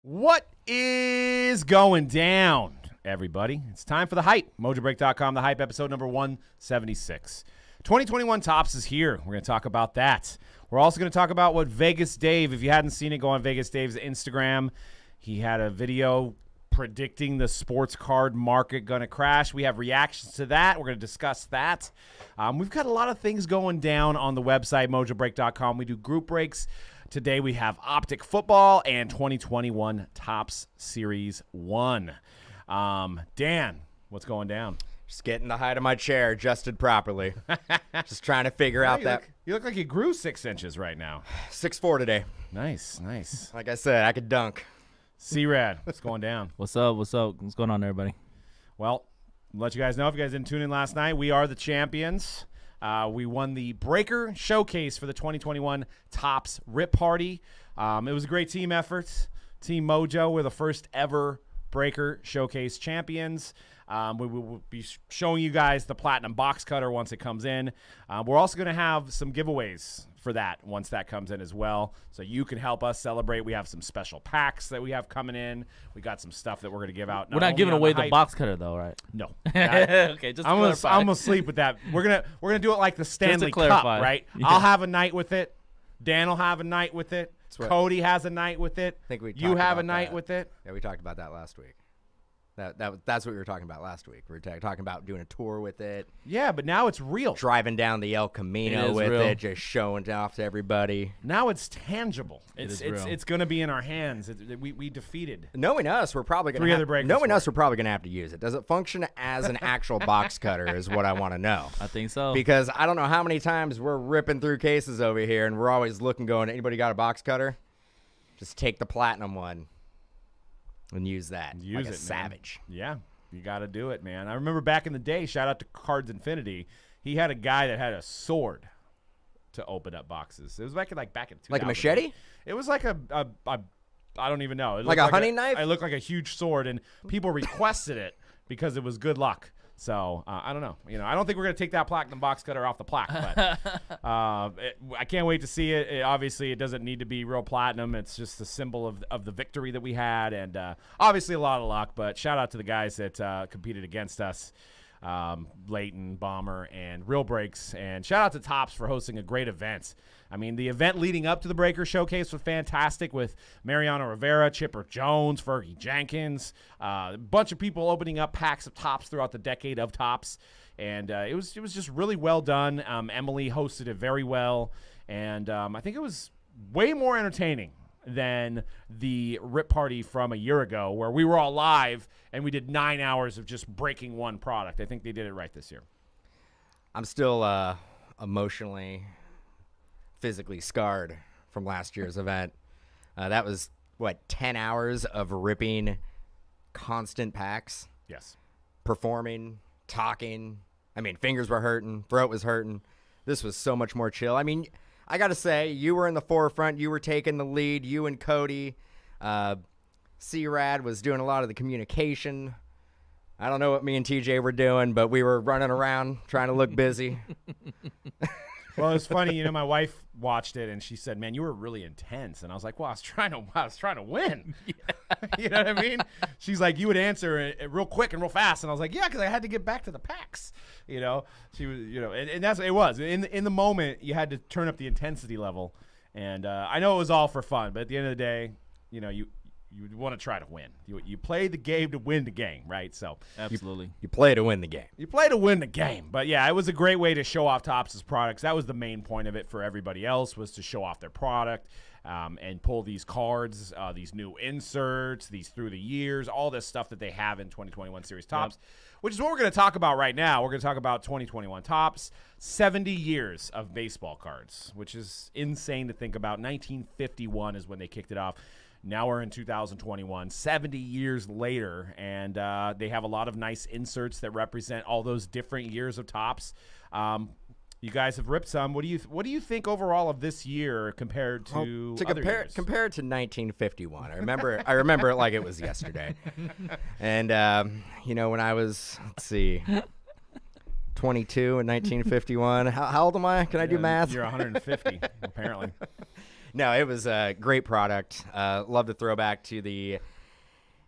What is going down, everybody? It's time for The Hype. Mojobreak.com, The Hype, episode number 176. 2021 Topps is here. We're going to talk about that. We're also going to talk about what Vegas Dave, if you hadn't seen it, go on Vegas Dave's Instagram. He had a video predicting the sports card market going to crash. We have reactions to that. We're going to discuss that. We've got a lot of things going down on the website, Mojobreak.com. We do group breaks. Today we have Optic football and 2021 Topps Series 1. Dan, what's going down? Just getting the height of my chair adjusted properly. Just trying to figure out that. You look like you grew 6 inches right now. 6'4" today. Nice, nice. Like I said, I could dunk. C-Rad, what's going down? What's up? What's up? What's going on, everybody? Well, I'll let you guys know if you guys didn't tune in last night. We are the champions. We won the Breaker Showcase for the 2021 Topps Rip Party. It was a great team effort. Team Mojo, we're the first ever Breaker Showcase champions. We will be showing you guys the Platinum Box Cutter once it comes in. We're also going to have some giveaways for that once that comes in as well, so you can help us celebrate. We have some special packs that we have coming in. We got some stuff that we're going to give out. We're not giving away the box cutter, though, right? No. Okay, just I'm gonna sleep with that. We're gonna do it like the Stanley Cup, right? Yeah. I'll have a night with it. Dan will have a night with it. Cody has a night with it. I think you have a night with it. Yeah, we talked about that last week. That's what we were talking about last week. We were talking about doing a tour with it. Yeah, but now it's real. Driving down the El Camino with it, just showing it off to everybody. Now it's tangible. It's going to be in our hands. We defeated. Knowing us, we're probably going to have to use it. Does it function as an actual box cutter is what I want to know. I think so. Because I don't know how many times we're ripping through cases over here, and we're always looking, going, anybody got a box cutter? Just take the platinum one. And use that. Use it, savage. Yeah, you got to do it, man. I remember back in the day, shout out to Cards Infinity, he had a guy that had a sword to open up boxes. It was back in 2000. Like a machete? It was like a I don't even know. It like a hunting knife? It looked like a huge sword, and people requested it because it was good luck. So, I don't know. I don't think we're going to take that platinum box cutter off the plaque, but I can't wait to see it. Obviously, it doesn't need to be real platinum. It's just the symbol of the victory that we had, and obviously a lot of luck, but shout out to the guys that competed against us, Leighton, Bomber, and Real Breaks, and shout out to Topps for hosting a great event. I mean, the event leading up to the Breaker Showcase was fantastic with Mariano Rivera, Chipper Jones, Fergie Jenkins, a bunch of people opening up packs of Topps throughout the decade of Topps, and it was just really well done. Emily hosted it very well, and I think it was way more entertaining than the Rip Party from a year ago where we were all live and we did 9 hours of just breaking one product. I think they did it right this year. I'm still emotionally, physically scarred from last year's event. That was, 10 hours of ripping constant packs? Yes. Performing, talking. I mean, fingers were hurting, throat was hurting. This was so much more chill. I mean, I got to say, you were in the forefront. You were taking the lead. You and Cody. C-Rad was doing a lot of the communication. I don't know what me and TJ were doing, but we were running around trying to look busy. Well, it's funny, my wife watched it and she said, "Man, you were really intense." And I was like, "Well, I was trying to win." Yeah. You know what I mean? She's like, "You would answer it real quick and real fast." And I was like, "Yeah, because I had to get back to the packs." She was, and that's what it was. In the moment, you had to turn up the intensity level. And I know it was all for fun, but at the end of the day, you want to try to win. You play the game to win the game, right? So absolutely, you play to win the game. You play to win the game. But yeah, it was a great way to show off Topps' products. That was the main point of it for everybody else, was to show off their product and pull these cards, these new inserts, these through the years, all this stuff that they have in 2021 Series Topps, which is what we're going to talk about right now. We're going to talk about 2021 Topps, 70 years of baseball cards, which is insane to think about. 1951 is when they kicked it off. Now we're in 2021, 70 years later, and they have a lot of nice inserts that represent all those different years of Topps. You guys have ripped some. What do you think overall of this year compared to other years? Compared to 1951, I remember it like it was yesterday. And when I was 22 in 1951. How old am I? Can I do math? You're 150 apparently. No, it was a great product. Love the throwback to the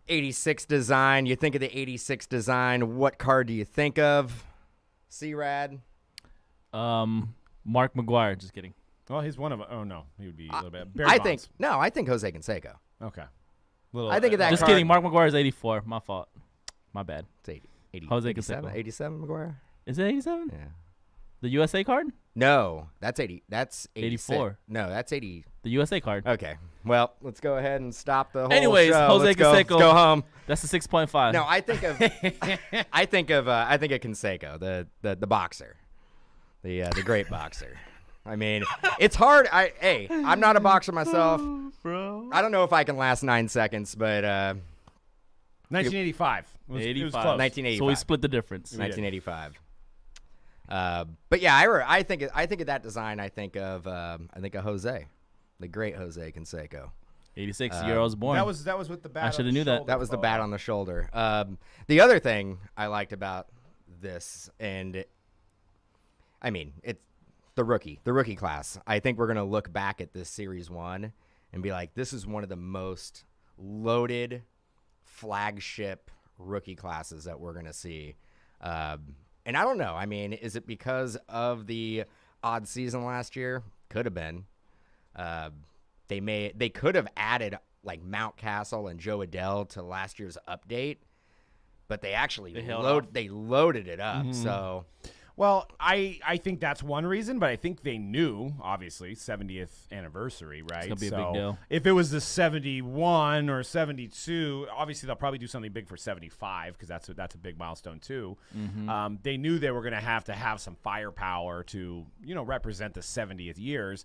86 design. You think of the 86 design, what card do you think of? C-Rad? Mark McGuire. Just kidding. Well, he's one of them. Oh, no. He would be a little bit. I think Jose Canseco. Okay. I think of that Just card. kidding. Mark McGuire is 84. My fault. My bad. It's 80, Jose 87, Canseco. 87 McGuire? Is it 87? Yeah. The USA card? No, that's 80. That's 86. 84. No, that's 80. The USA card. Okay. Well, let's go ahead and stop the whole Anyways, show. Jose Let's go home. That's a 6.5. No, I think of Canseco, the boxer, the great boxer. I mean, it's hard. I'm not a boxer myself, bro. I don't know if I can last 9 seconds, but 1985. It was 85. close. 1985. So we split the difference. 1985. But yeah, I think of that design. I think of Jose, the great Jose Canseco. 86 year old born. That was with the bat. I on shoulda the knew that. shoulder. That was the bat on the shoulder. The other thing I liked about this, it's the rookie class. I think we're gonna look back at this Series 1 and be like, this is one of the most loaded flagship rookie classes that we're gonna see. And I don't know. I mean, is it because of the odd season last year? Could have been. They could have added like Mountcastle and Joe Adele to last year's update, but they actually loaded it up. Mm-hmm. So, well, I think that's one reason, but I think they knew, obviously, 70th anniversary, right? It's gonna be a big deal. If it was the 71 or 72, obviously they'll probably do something big for 75 because that's a big milestone too. Mm-hmm. They knew they were going to have some firepower to represent the 70th years.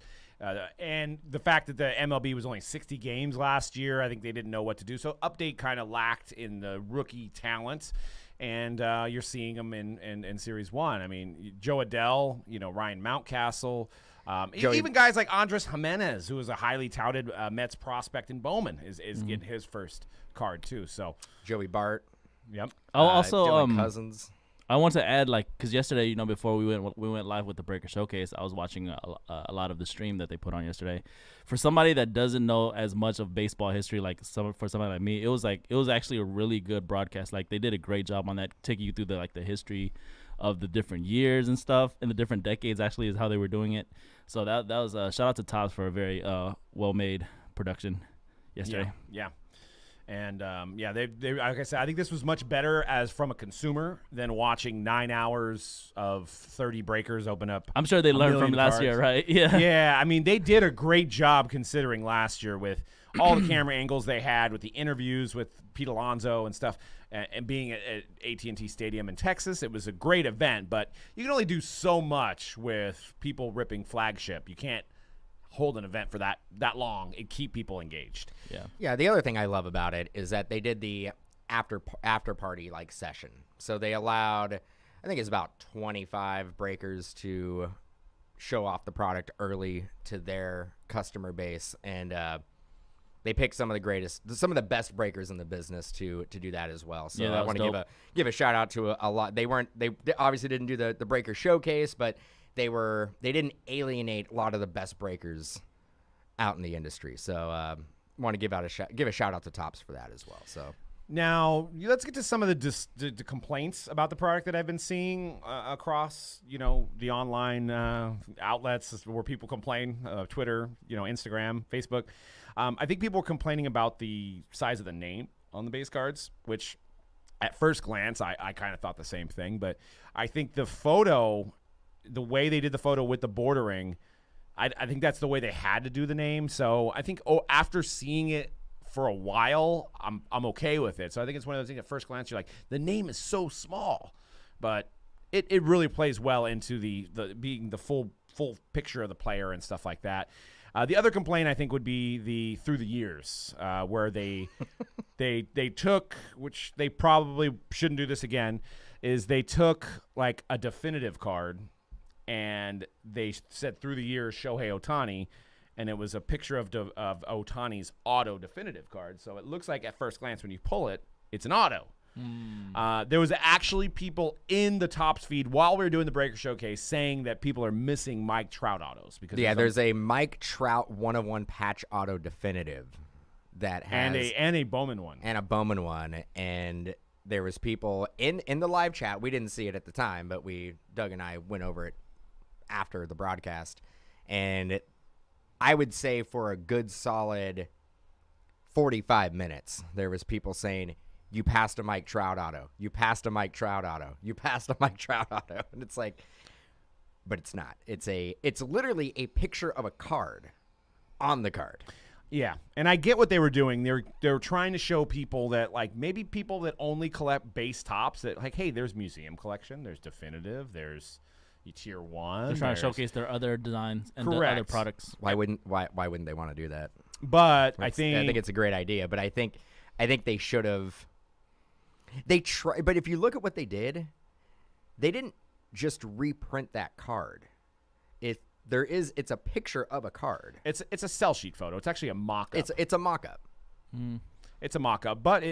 And the fact that the MLB was only 60 games last year, I think they didn't know what to do. So Update kind of lacked in the rookie talent. And you're seeing them in Series 1. I mean, Joe Adele, Ryan Mountcastle, even guys like Andres Jimenez, who is a highly touted Mets prospect in Bowman, is getting his first card too. So Joey Bart. Yep. Dylan Cousins. I want to add, because yesterday, before we went live with the Breaker Showcase, I was watching a lot of the stream that they put on yesterday. For somebody that doesn't know as much of baseball history, for somebody like me, it was actually a really good broadcast. Like, they did a great job on that, taking you through the history of the different years and stuff, and the different decades. Actually, is how they were doing it. So that was a shout out to Tops for a very well made production yesterday. Yeah. And they like I said, I think this was much better as from a consumer than watching 9 hours of 30 breakers open up. I'm sure they learned from last year, right? Yeah. Yeah, I mean, they did a great job considering last year with all the camera angles they had, with the interviews with Pete Alonso and stuff, and being at AT&T Stadium in Texas. It was a great event, but you can only do so much with people ripping flagship. You can't hold an event for that long and keep people engaged. Yeah. The other thing I love about it is that they did the after party session. So they allowed, I think it's about 25 breakers to show off the product early to their customer base, and they picked some of the best breakers in the business to do that as well. So I want to give a shout out to a lot. They obviously didn't do the breaker showcase, but they didn't alienate a lot of the best breakers out in the industry. So want to give a shout out to Tops for that as well. So now let's get to some of the complaints about the product that I've been seeing across the online outlets where people complain, Twitter, Instagram, Facebook. I think people are complaining about the size of the name on the base cards, which at first glance I kind of thought the same thing, but I think the way they did the photo with the bordering, I think that's the way they had to do the name. So I think after seeing it for a while, I'm okay with it. So I think it's one of those things at first glance you're like, the name is so small, but it really plays well into the being the full picture of the player and stuff like that. The other complaint I think would be the through the years, where they took, which they probably shouldn't do this again, is they took like a definitive card and they said through the years Shohei Ohtani, and it was a picture of Ohtani's auto definitive card. So it looks like at first glance when you pull it, it's an auto. There was actually people in the Topps feed while we were doing the Breaker Showcase saying that people are missing Mike Trout autos because there's a Mike Trout 101 patch auto definitive that has and a Bowman one and there was people in the live chat. We didn't see it at the time, but Doug and I went over it after the broadcast, and I would say for a good solid 45 minutes there was people saying, you passed a Mike Trout auto. You passed a Mike Trout auto. You passed a Mike Trout auto. And it's like, but it's not. It's literally a picture of a card on the card. Yeah, and I get what they were doing. They're trying to show people that, like, maybe people that only collect base tops, that, like, hey, there's museum collection, there's definitive, there's tier 1. They're trying to showcase their other designs and the other products. Why wouldn't they want to do that? But I I think it's a great idea, but I think they should have. They try, but if you look at what they did, they didn't just reprint that card. It's a picture of a card. it's a sell sheet photo. It's actually a mock-up. It's a mock-up. It's a mock-up, but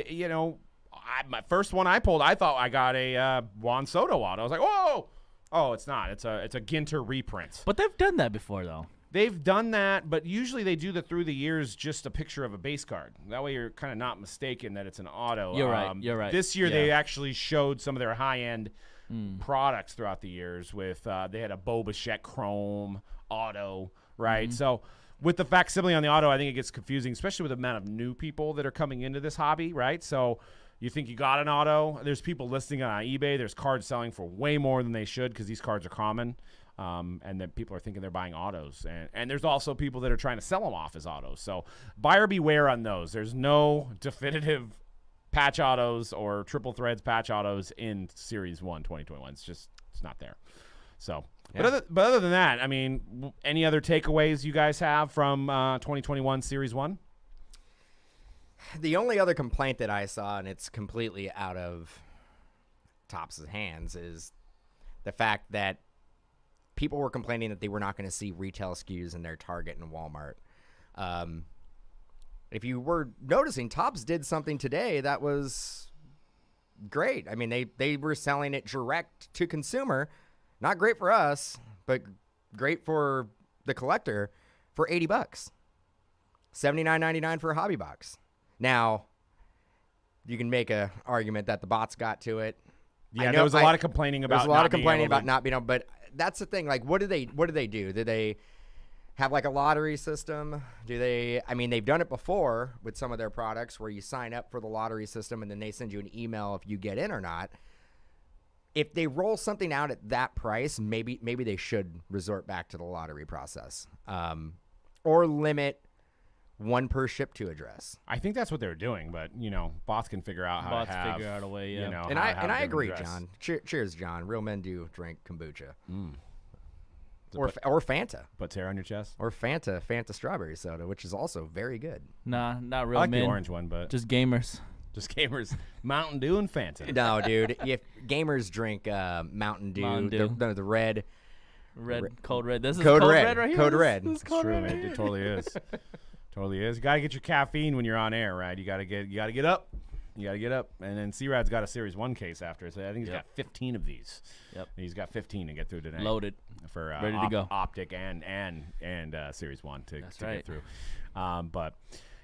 my first one I pulled, I thought I got a Juan Soto auto. I was like, oh, it's not. It's a Ginter reprint. But they've done that before, though. They've done that, but usually they do through the years just a picture of a base card. That way you're kind of not mistaken that it's an auto. You're right. You're right. This year they actually showed some of their high-end products throughout the years with they had a Bo Bichette Chrome auto, right? So with the facsimile on the auto, I think it gets confusing, especially with the amount of new people that are coming into this hobby, right? So you think you got an auto. There's people listing it on eBay. There's cards selling for way more than they should because these cards are common. And then people are thinking they're buying autos. And there's also people that are trying to sell them off as autos. So buyer beware on those. There's no definitive patch autos or triple threads patch autos in Series 1 2021. It's not there. So, yeah. But other than that, I mean, any other takeaways you guys have from 2021 Series 1? The only other complaint that I saw, and it's completely out of Topps' hands, is the fact that people were complaining that they were not going to see retail SKUs in their Target and Walmart. If you were noticing, Topps did something today that was great. I mean, they were selling it direct to consumer. Not great for us, but great for the collector for $80. $79.99 for a hobby box. Now, you can make an argument that the bots got to it. Yeah, there was a lot of complaining about. There's a lot of complaining about not being able. But that's the thing. Like, what do they do? Do they have like a lottery system? Do they? I mean, they've done it before with some of their products where you sign up for the lottery system and then they send you an email if you get in or not. If they roll something out at that price, maybe they should resort back to the lottery process, or limit one per ship to address. I think that's what they're doing, but bots can figure out how to figure out a way. Yeah, and I agree, John. Cheers, John. Real men do drink kombucha, or Fanta. Put tear on your chest, or Fanta strawberry soda, which is also very good. Nah, not real I like men. the orange one, but just gamers. Just gamers. Mountain Dew and Fanta. No, dude. If gamers drink Mountain Dew. The red. Code red. This is Code red. red right here. Code red. It's true, man. It totally is. Totally is. You gotta get your caffeine when you're on air, right? You gotta get up. You gotta get up. And then C-Rad's got a Series 1 case after, so I think he's got 15 of these. Yep. He's got 15 to get through today. Loaded. For ready to go. Optic and Series 1 to right. get through. But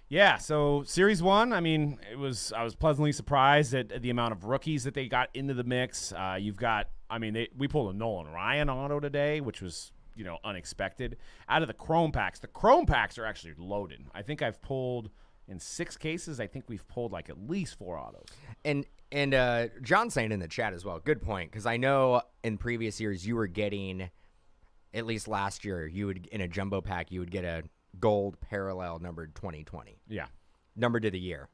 yeah, so Series 1, I mean, I was pleasantly surprised at the amount of rookies that they got into the mix. We pulled a Nolan Ryan auto today, which was unexpected. Out of the Chrome packs are actually loaded. I think I've pulled in 6 cases. I think we've pulled like at least 4 autos. And John's saying in the chat as well. Good point, because I know in previous years you were getting, at least last year, you would in a jumbo pack you would get a gold parallel numbered 2020. Yeah, numbered to the year.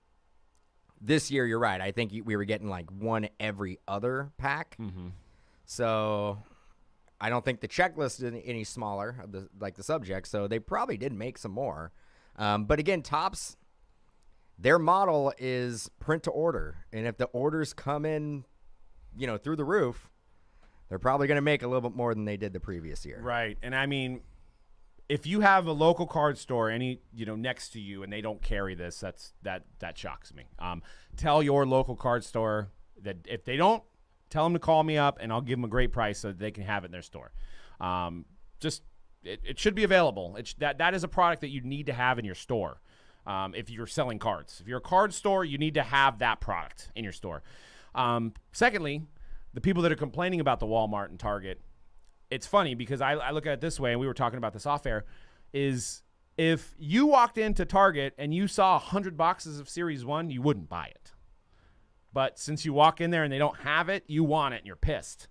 This year, you're right. I think we were getting like one every other pack. Mm-hmm. So I don't think the checklist is any smaller of the subject, so they probably did make some more. But again, Topps, their model is print to order, and if the orders come in, through the roof, they're probably going to make a little bit more than they did the previous year. Right, and I mean, if you have a local card store next to you and they don't carry this, that shocks me. Tell your local card store That if they don't, tell them to call me up, and I'll give them a great price so that they can have it in their store. It should be available. That is a product that you need to have in your store if you're selling cards. If you're a card store, you need to have that product in your store. Secondly, the people that are complaining about the Walmart and Target, it's funny because I look at it this way, and we were talking about this off air, is if you walked into Target and you saw 100 boxes of Series 1, you wouldn't buy it. But since you walk in there and they don't have it, you want it and you're pissed.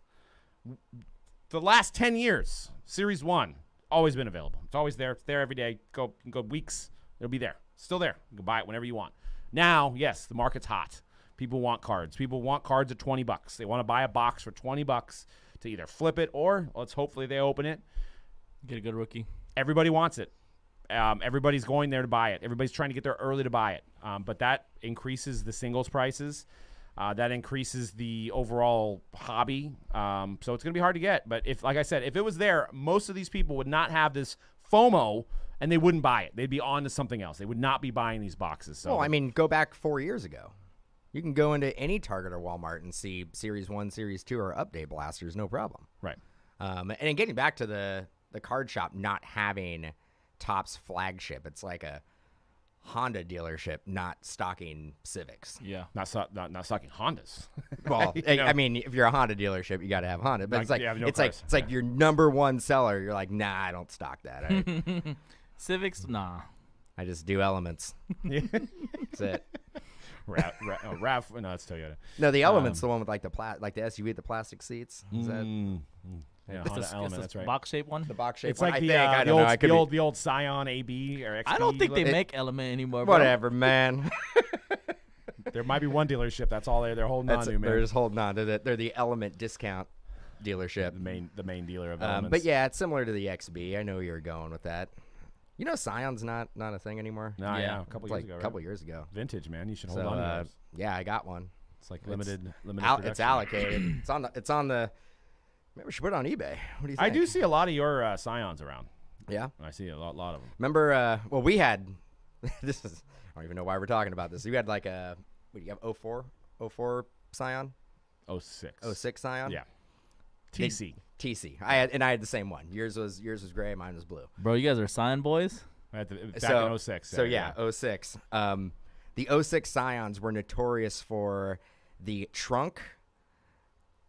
The last 10 years, Series 1, always been available. It's always there. It's there every day. Go weeks. It'll be there. Still there. You can buy it whenever you want. Now, yes, the market's hot. People want cards. People want cards at $20. They want to buy a box for $20 to either flip it or hopefully they open it. Get a good rookie. Everybody wants it. Everybody's going there to buy it. Everybody's trying to get there early to buy it. But that increases the singles prices. That increases the overall hobby. So it's going to be hard to get. But like I said, if it was there, most of these people would not have this FOMO and they wouldn't buy it. They'd be on to something else. They would not be buying these boxes. So well, I mean, go back 4 years ago. You can go into any Target or Walmart and see Series 1, Series 2, or update blasters, no problem. Right. And getting back to the card shop not having Topps flagship, it's like a Honda dealership not stocking Civics. Yeah. Not stocking Hondas. Well, I mean, if you're a Honda dealership, you got to have Honda. But it's like your number one seller. You're like, nah, I don't stock that. Civics, nah. I just do Elements. That's it. RAV, no, that's Toyota. No, the Element's the one with like the SUV with the plastic seats. Is that? Yeah, It's Honda the Element, that's right. box-shaped one. The box shape. It's like the old Scion AB or XB. I don't think they make Element anymore, bro. Whatever, man. There might be one dealership. That's all they're holding on to, man. They're just holding on. They're the Element discount dealership. The main dealer of Elements. But yeah, it's similar to the XB. I know you were going with that. You know, Scion's not a thing anymore. No, yeah, a couple years ago. A couple years ago. Vintage, man. You should hold on to those. Yeah, I got one. It's like limited. It's allocated. It's on the. Maybe we should put it on eBay. What do you think? I do see a lot of your Scions around. Yeah, I see a lot of them. Remember? Well, we had. This is. I don't even know why we're talking about this. You had like a. What do you have? 04 Scion. 06. 06 Scion. Yeah. TC. TC. I had the same one. Yours was gray. Mine was blue. Bro, you guys are Scion boys? Back in 06. So yeah, 06. The 06 Scions were notorious for the trunk,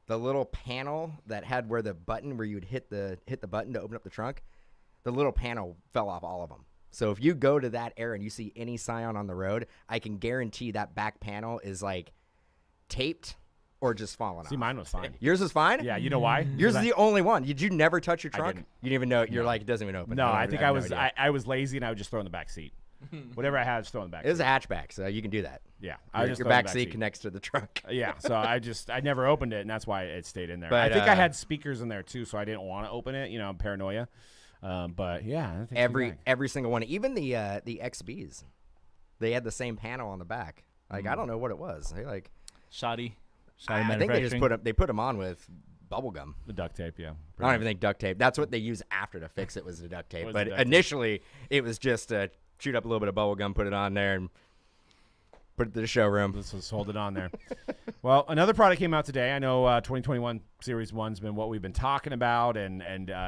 the little panel that had where you'd hit the button to open up the trunk. The little panel fell off all of them. So if you go to that era and you see any Scion on the road, I can guarantee that back panel is like taped or just falling off. See, mine was fine. Yours is fine? Yeah, you know why? Yours is the only one. Did you never touch your trunk? didn't. You didn't even know. You're like, it doesn't even open. No, I think I was lazy and I would just throw in the back seat. Whatever I had, just throw in the back It was seat. a hatchback, so you can do that. Yeah. Your back seat connects to the trunk. Yeah, so I never opened it, and that's why it stayed in there. But, I think I had speakers in there, too, so I didn't want to open it. You know, paranoia. But, yeah. Every single one. Even the XBs. They had the same panel on the back. Like, I don't know what it was. They like... Shoddy I think they just put them on with bubble gum. The duct tape, yeah. I don't even think duct tape. That's what they use after to fix it was the duct tape. But initially, it was just shoot up a little bit of bubble gum, put it on there, and put it to the showroom. Let's just hold it on there. Well, another product came out today. I know 2021 Series 1's been what we've been talking about, and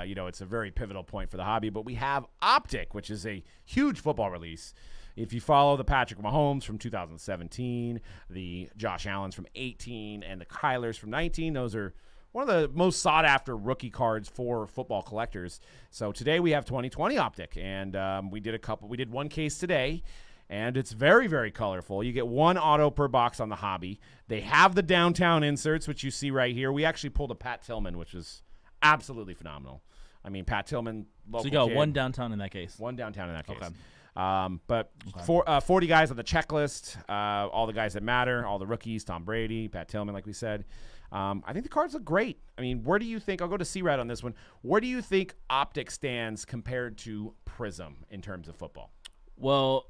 you know, it's a very pivotal point for the hobby. But we have Optic, which is a huge football release. If you follow the Patrick Mahomes from 2017, the Josh Allens from 18, and the Kylers from 19, those are one of the most sought-after rookie cards for football collectors. So today we have 2020 Optic, and we did one case today, and it's very, very colorful. You get one auto per box on the hobby. They have the downtown inserts, which you see right here. We actually pulled a Pat Tillman, which was absolutely phenomenal. I mean, Pat Tillman, local So you got kid. one downtown in that case. One downtown in that case. Okay. But 40 guys on the checklist, all the guys that matter, all the rookies, Tom Brady, Pat Tillman, like we said. I think the cards look great. I mean, where do you think – I'll go to C-Rad on this one. Where do you think Optic stands compared to Prism in terms of football? Well,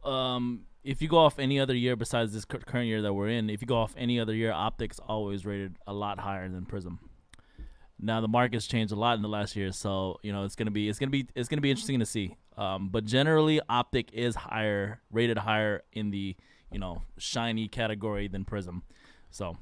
if you go off any other year besides this current year that we're in, if you go off any other year, Optic's always rated a lot higher than Prism. Now the market's changed a lot in the last year, so you know it's gonna be interesting to see. But generally, Optic is rated higher in the shiny category than Prism. So,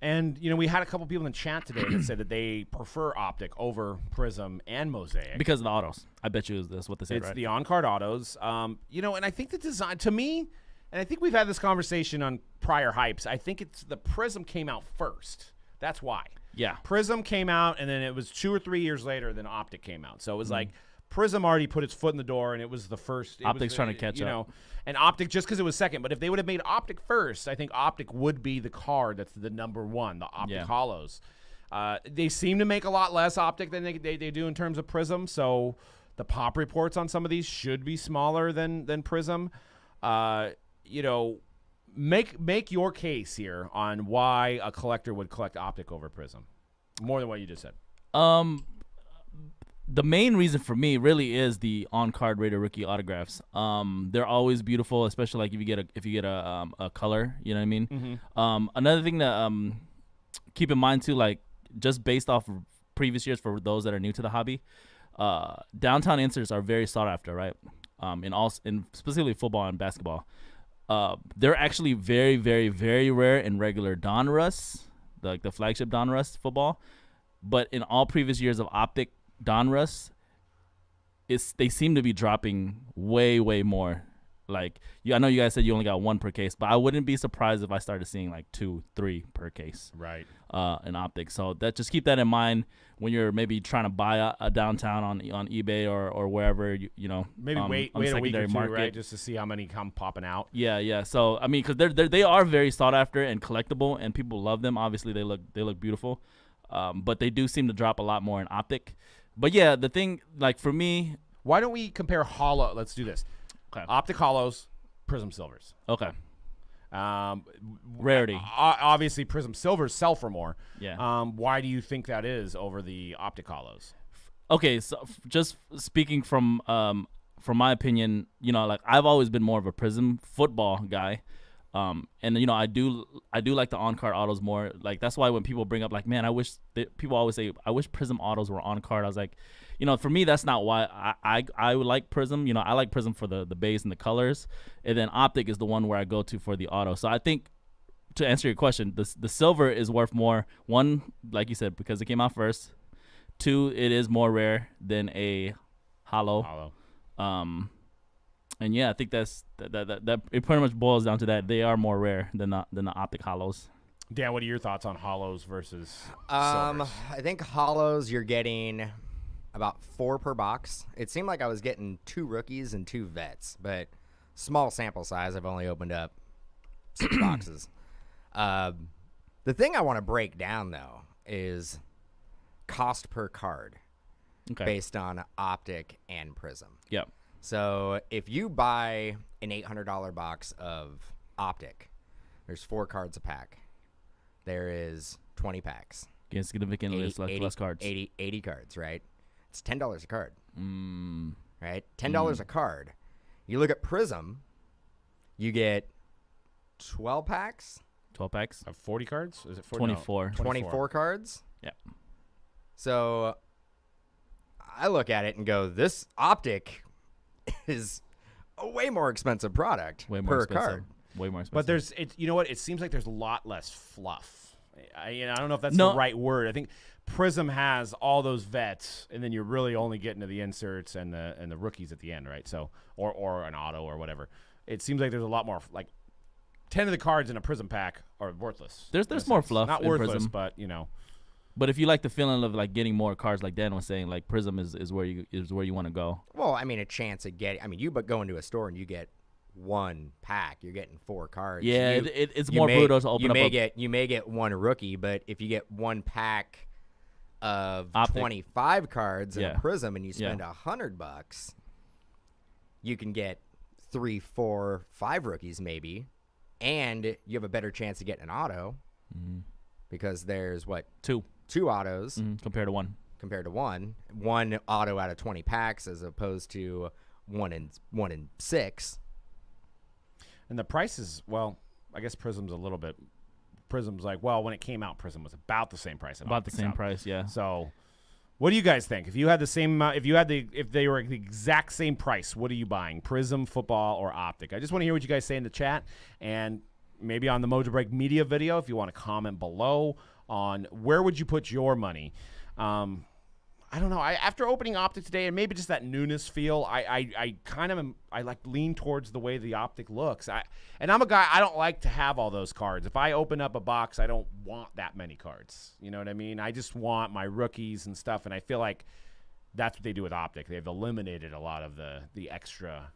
And, we had a couple people in the chat today that said that they prefer Optic over Prism and Mosaic. Because of the autos. I bet you that's what they said, It's right? the on-card autos. And I think the design, to me, and I think we've had this conversation on prior hypes, I think it's the Prism came out first. That's why. Yeah. Prism came out, and then it was 2 or 3 years later, then Optic came out. So it was like Prism already put its foot in the door, and it was the first. Optic's trying to catch up. And Optic, just because it was second. But if they would have made Optic first, I think Optic would be the card that's the number one, the Optic Hollows. They seem to make a lot less Optic than they do in terms of Prism. So the pop reports on some of these should be smaller than Prism. Make your case here on why a collector would collect Optic over Prism, more than what you just said. The main reason for me really is the on-card Raider rookie autographs. They're always beautiful, especially like if you get a color. You know what I mean? Mm-hmm. Another thing to keep in mind too, like just based off of previous years for those that are new to the hobby, downtown inserts are very sought after, right? In specifically football and basketball. They're actually very, very, very rare in regular Donruss, like the flagship Donruss football. But in all previous years of Optic Donruss, they seem to be dropping way, way more. Like I know you guys said you only got one per case, but I wouldn't be surprised if I started seeing like 2, 3 per case. Right. In Optic. So just keep that in mind when you're maybe trying to buy a downtown on eBay or wherever Maybe wait a week or two, right, just to see how many come popping out. Yeah. So I mean, because they are very sought after and collectible, and people love them. Obviously, they look beautiful, but they do seem to drop a lot more in Optic. But yeah, the thing, like for me, why don't we compare hollow? Let's do this. Okay. Optic hollows, Prism silvers. Okay. Rarity. Obviously, Prism silvers sell for more. Yeah. Why do you think that is over the Optic hollows? Okay, so just speaking from my opinion, like I've always been more of a Prism football guy. And I do like the on-card autos more. Like that's why when people bring up like, man, people always say I wish Prism autos were on-card. I was like, for me that's not why I would like Prism. I like Prism for the base and the colors, and then Optic is the one where I go to for the auto. So I think to answer your question, the silver is worth more. One, like you said, because it came out first. 2, it is more rare than a hollow. And yeah, I think that it pretty much boils down to that. They are more rare than the Optic hollows. Dan, what are your thoughts on hollows versus I silvers? think hollows you're getting about 4 per box. It seemed like I was getting 2 rookies and 2 vets, but small sample size. I've only opened up 6 boxes. The thing I want to break down though is cost per card, based on Optic and Prism. Yep. So if you buy an $800 box of Optic, there's 4 cards a pack. There is 20 packs. Against significantly less cards. 80 cards, right? It's $10 a card. Right? $10 a card. You look at Prism, you get 12 packs. 12 packs. Of 40 cards? Is it 40? 24. No, 24 cards? Yeah. So I look at it and go, this Optic is a way more expensive product per card. Way more expensive. But it seems like there's a lot less fluff. I don't know if that's the right word. I think Prism has all those vets, and then you're really only getting to the inserts and the rookies at the end, right? So or an auto or whatever. It seems like there's a lot more, like 10 of the cards in a Prism pack are worthless. There's more fluff. Not in worthless, Prism. but But if you like the feeling of like getting more cards, like Dan was saying, like Prism is where you want to go. Well, I mean, a chance at getting. I mean, you go into a store and you get 1 pack, you're getting 4 cards. Yeah, it's more brutal to open up. You may get 1 rookie, but if you get 1 pack of Optic. 25 cards in a Prism and you spend $100, you can get 3, 4, 5 rookies maybe, and you have a better chance of getting an auto because there's what 2 autos compared to 1. Compared to 1 auto out of 20 packs as opposed to 1 in 6. And the price is, well, I guess Prism's a little bit. Prism's like, well, when it came out, Prism was about the same price. About the same price, yeah. So, what do you guys think? If you had the same, if they were the exact same price, what are you buying? Prism, football, or Optic? I just want to hear what you guys say in the chat. And maybe on the Mojobreak media video, if you want to comment below on where would you put your money. I don't know. After opening Optic today, and maybe just that newness feel, I kind of lean towards the way the Optic looks. And I'm a guy, I don't like to have all those cards. If I open up a box, I don't want that many cards. You know what I mean? I just want my rookies and stuff, and I feel like that's what they do with Optic. They've eliminated a lot of the extra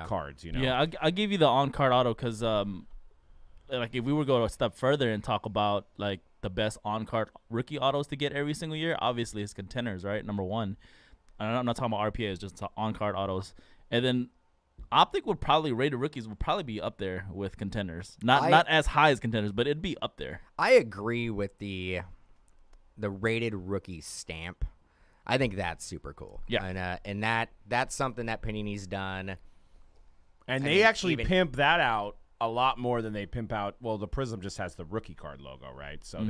cards. You know? Yeah, I'll give you the on-card auto because, like, if we were to go a step further and talk about like the best on-card rookie autos to get every single year, obviously it's contenders, right? Number one. And I'm not talking about RPAs, just on-card autos. And then Optic would probably, rated rookies would probably be up there with contenders. Not as high as contenders, but it'd be up there. I agree with the rated rookie stamp. I think that's super cool. Yeah. And that's something that Panini's done. And they actually pimp that out a lot more than they pimp out. Well, the Prism just has the rookie card logo, right? So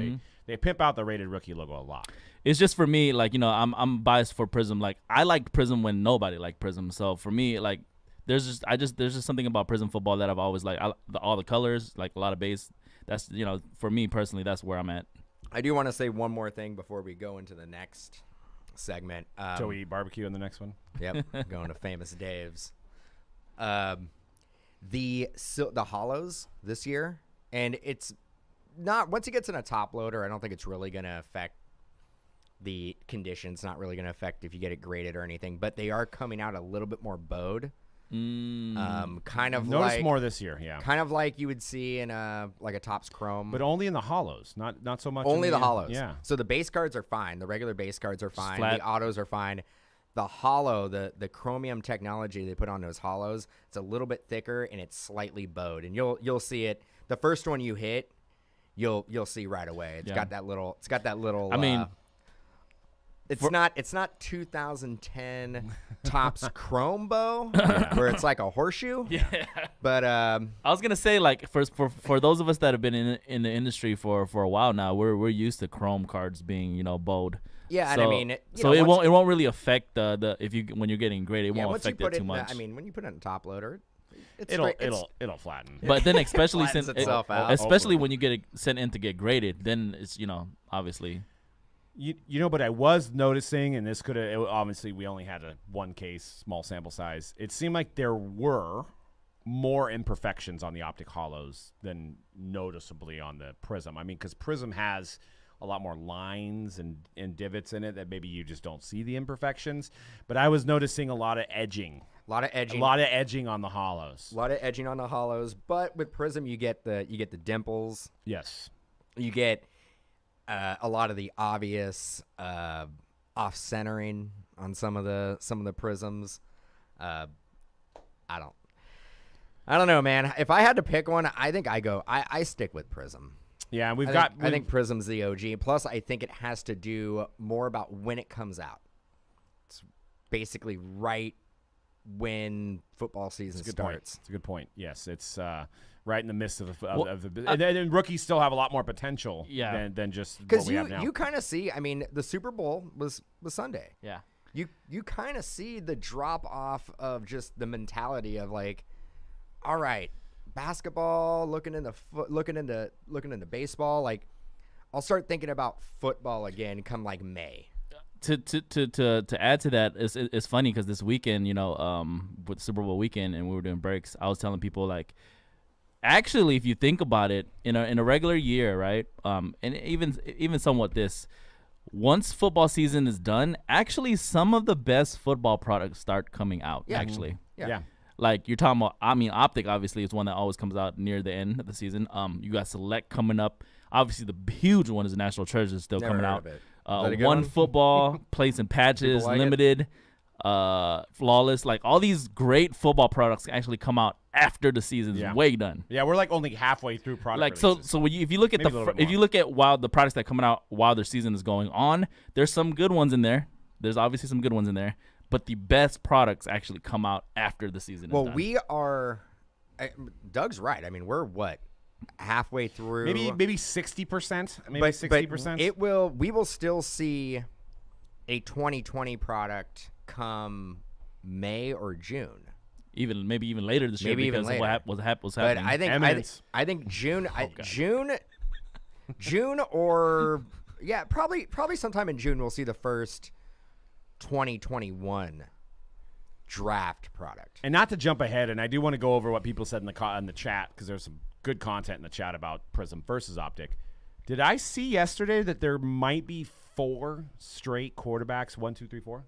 they pimp out the rated rookie logo a lot. It's just for me, like, you know, I'm biased for Prism. Like, I liked Prism when nobody liked Prism. So for me, like, there's just something about Prism football that I've always liked. All the colors, like a lot of base. That's, you know, for me personally, that's where I'm at. I do want to say one more thing before we go into the next segment. So we eat barbecue in the next one. Yep, going to Famous Dave's. The hollows this year, and it's not, once it gets in a top loader, I don't think it's really going to affect the conditions. Not really going to affect if you get it graded or anything, but they are coming out a little bit more bowed. Kind of Notice more this year, kind of like you would see in like a Topps Chrome, but only in the hollows, not so much. Only the hollows. Yeah. So the base cards are fine. The regular base cards are fine. Flat. The autos are fine. The hollow, the chromium technology they put on those hollows, it's a little bit thicker and it's slightly bowed, and you'll see it. The first one you hit, you'll see right away. It's got that little. I mean, it's not 2010 Topps Chrome bow where it's like a horseshoe. Yeah. But I was gonna say, like, for those of us that have been in the industry for a while now, we're used to Chrome cards being, you know, bowed. Yeah, so, and I mean, it won't really affect the when you're getting graded, it won't affect it too much. I mean, when you put it in top loader, it'll flatten. But then especially since itself out. especially when you get it sent in to get graded, then it's, you know, obviously. You know, but I was noticing, and this could have obviously we only had one case, small sample size. It seemed like there were more imperfections on the Optic hollows than noticeably on the Prism. I mean, because Prism has a lot more lines and divots in it that maybe you just don't see the imperfections. But I was noticing a lot of edging. A lot of edging on the hollows. A lot of edging on the hollows. But with Prism, you get the dimples. Yes. You get a lot of the obvious off-centering on some of the Prisms. I don't know, man. If I had to pick one, I think I stick with Prism. Yeah, and I think Prism's the OG. Plus, I think it has to do more about when it comes out. It's basically right when football season starts. It's a good point. Yes, it's right in the midst of the and rookies still have a lot more potential than just what we have now. You kind of see, I mean, the Super Bowl was Sunday. Yeah. You kind of see the drop off of just the mentality of like, all right, basketball, looking into baseball, like I'll start thinking about football again come like May. To add to that, it's funny because this weekend, you know, with Super Bowl weekend, and we were doing breaks, I was telling people, like, actually, if you think about it, in a regular year, right, and even somewhat this, once football season is done, actually some of the best football products start coming out. Yeah. Actually, yeah. Like you're talking about, I mean, Optic obviously is one that always comes out near the end of the season. You got Select coming up. Obviously, the huge one is National Treasure still coming out. One Football, Plates and Patches, Limited, Flawless. Like all these great football products actually come out after the season's way done. Yeah, we're like only halfway through product. Like releases. so, if you look at the products that are coming out while their season is going on, there's some good ones in there. There's obviously some good ones in there. But the best products actually come out after the season is done. Well, we are – Doug's right. I mean, we're what? Halfway through. Maybe 60%. Maybe 60%. We will still see a 2020 product come May or June. maybe even later this year Maybe even because of later. what's But happening. I think June. God. June or probably sometime in June we'll see the first 2021 draft product. And not to jump ahead, and I do want to go over what people said in the chat because there's some good content in the chat about Prism versus Optic. Did I see yesterday that there might be 4 straight quarterbacks? 1, 2, 3, 4.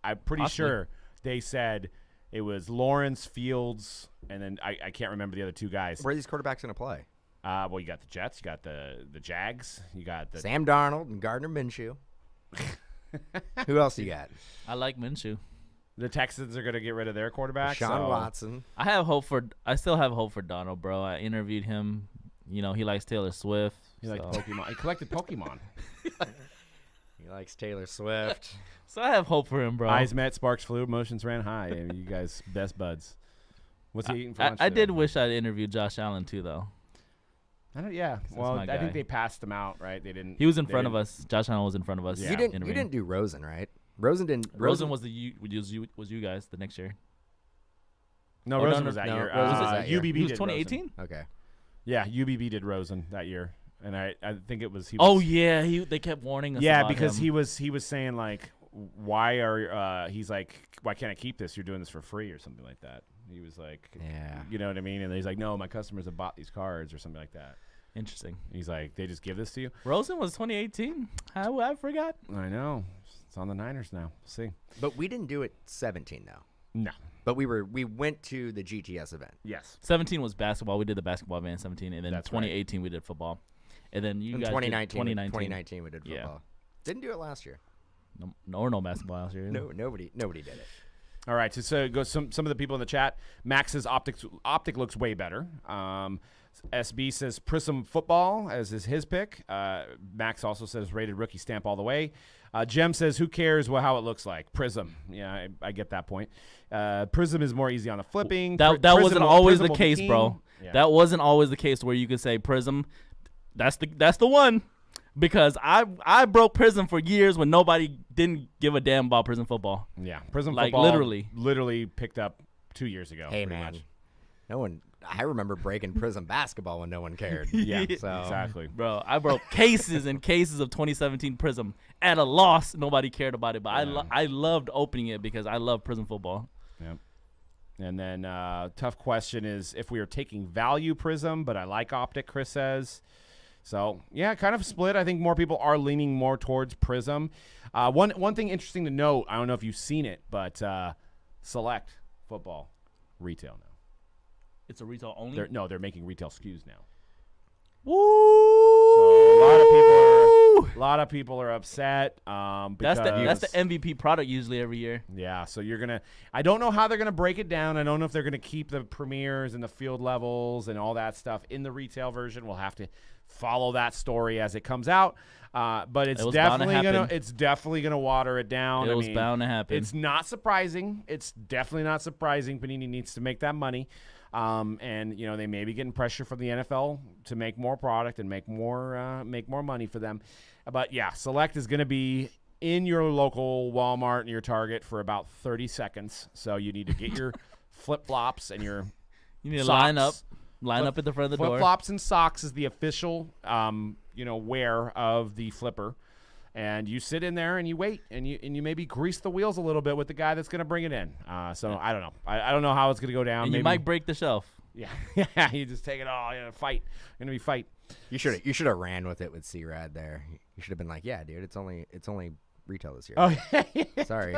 I'm pretty Possibly. sure they said it was Lawrence, Fields, and then I can't remember the other 2 guys. Where are these quarterbacks going to play? Well, you got the Jets, you got the Jags, you got the Sam Darnold and Gardner Minshew. Who else you got? I like Minshew. The Texans are going to get rid of their quarterback. Sean Watson. I still have hope for Donald, bro. I interviewed him. You know, he likes Taylor Swift. He liked Pokemon. He collected Pokemon. He likes Taylor Swift. So I have hope for him, bro. Eyes met, sparks flew, emotions ran high. I mean, you guys best buds. What's he eating for lunch I today? did wish I'd interviewed Josh Allen too, though. Yeah. Well, my I guy. think they passed him out, right? They didn't. He was in they front of didn't- us. Josh Allen was in front of us. Yeah. You didn't interviewing. do Rosen, right? Rosen didn't. Rosen was you guys the next year. No, Oh, Rosen no, was that no, year. Rosen was that year. UBB He was did 2018. Rosen. Okay. Yeah, UBB did Rosen that year, and I think it was. He Oh was, yeah, they kept warning us. yeah, about because him. he was saying like, why are he's like, why can't I keep this? You're doing this for free or something like that. He was like, Yeah. you know what I mean? And he's like, no, my customers have bought these cards or something like that. Interesting. He's like, they just give this to you. Rosen was 2018. I forgot. I know. It's on the Niners now. We'll see. But we didn't do it 17 though. No. But we went to the GTS event. Yes. 17 was basketball. We did the basketball event in 17, and then That's right. 2018 we did football, and then you In guys 2019, did 2019 we did Yeah. football. Didn't do it last year. No basketball last year. either. No, nobody did it. All right, so go some of the people in the chat. Max says Optic looks way better. SB says Prism football as is his pick. Max also says rated rookie stamp all the way. Jem says who cares how it looks like Prism. Yeah, I get that point. Prism is more easy on the flipping. That Prism wasn't will- always Prism the will be case, king. bro. Yeah. That wasn't always the case where you could say Prism. That's the one, because I broke Prism for years when nobody didn't give a damn about Prism football. Yeah, Prism Like, football literally picked up 2 years ago. Hey pretty man, much. no one. I remember breaking Prism basketball when no one cared. Yeah, So exactly. Bro, I broke cases and cases of 2017 Prism at a loss. Nobody cared about it, but Yeah. I loved opening it because I love Prism football. Yep. And then tough question is if we are taking value Prism, but I like Optic, Chris says. So, yeah, kind of split. I think more people are leaning more towards Prism. One thing interesting to note, I don't know if you've seen it, but Select football retail now. It's a retail only. They're making retail SKUs now. Woo! So a lot of people are upset. That's the MVP product usually every year. Yeah, so you're gonna. I don't know how they're gonna break it down. I don't know if they're gonna keep the premieres and the field levels and all that stuff in the retail version. We'll have to follow that story as it comes out. But it's definitely gonna water it down. It was bound to happen. It's not surprising. It's definitely not surprising. Panini needs to make that money. And they may be getting pressure from the NFL to make more product and make more money for them. But yeah, Select is going to be in your local Walmart and your Target for about 30 seconds. So you need to get your flip flops and your You need to socks. line up at the front of the Flip door. flops and socks is the official wear of the flipper. And you sit in there and you wait and you maybe grease the wheels a little bit with the guy that's going to bring it in. So I don't know. I don't know how it's going to go down. And you might break the shelf. Yeah, you just take it all. Fight. Gonna be fight. you should have ran with it with C-Rad there. You should have been like, yeah, dude, it's only retail this year. Oh, Sorry.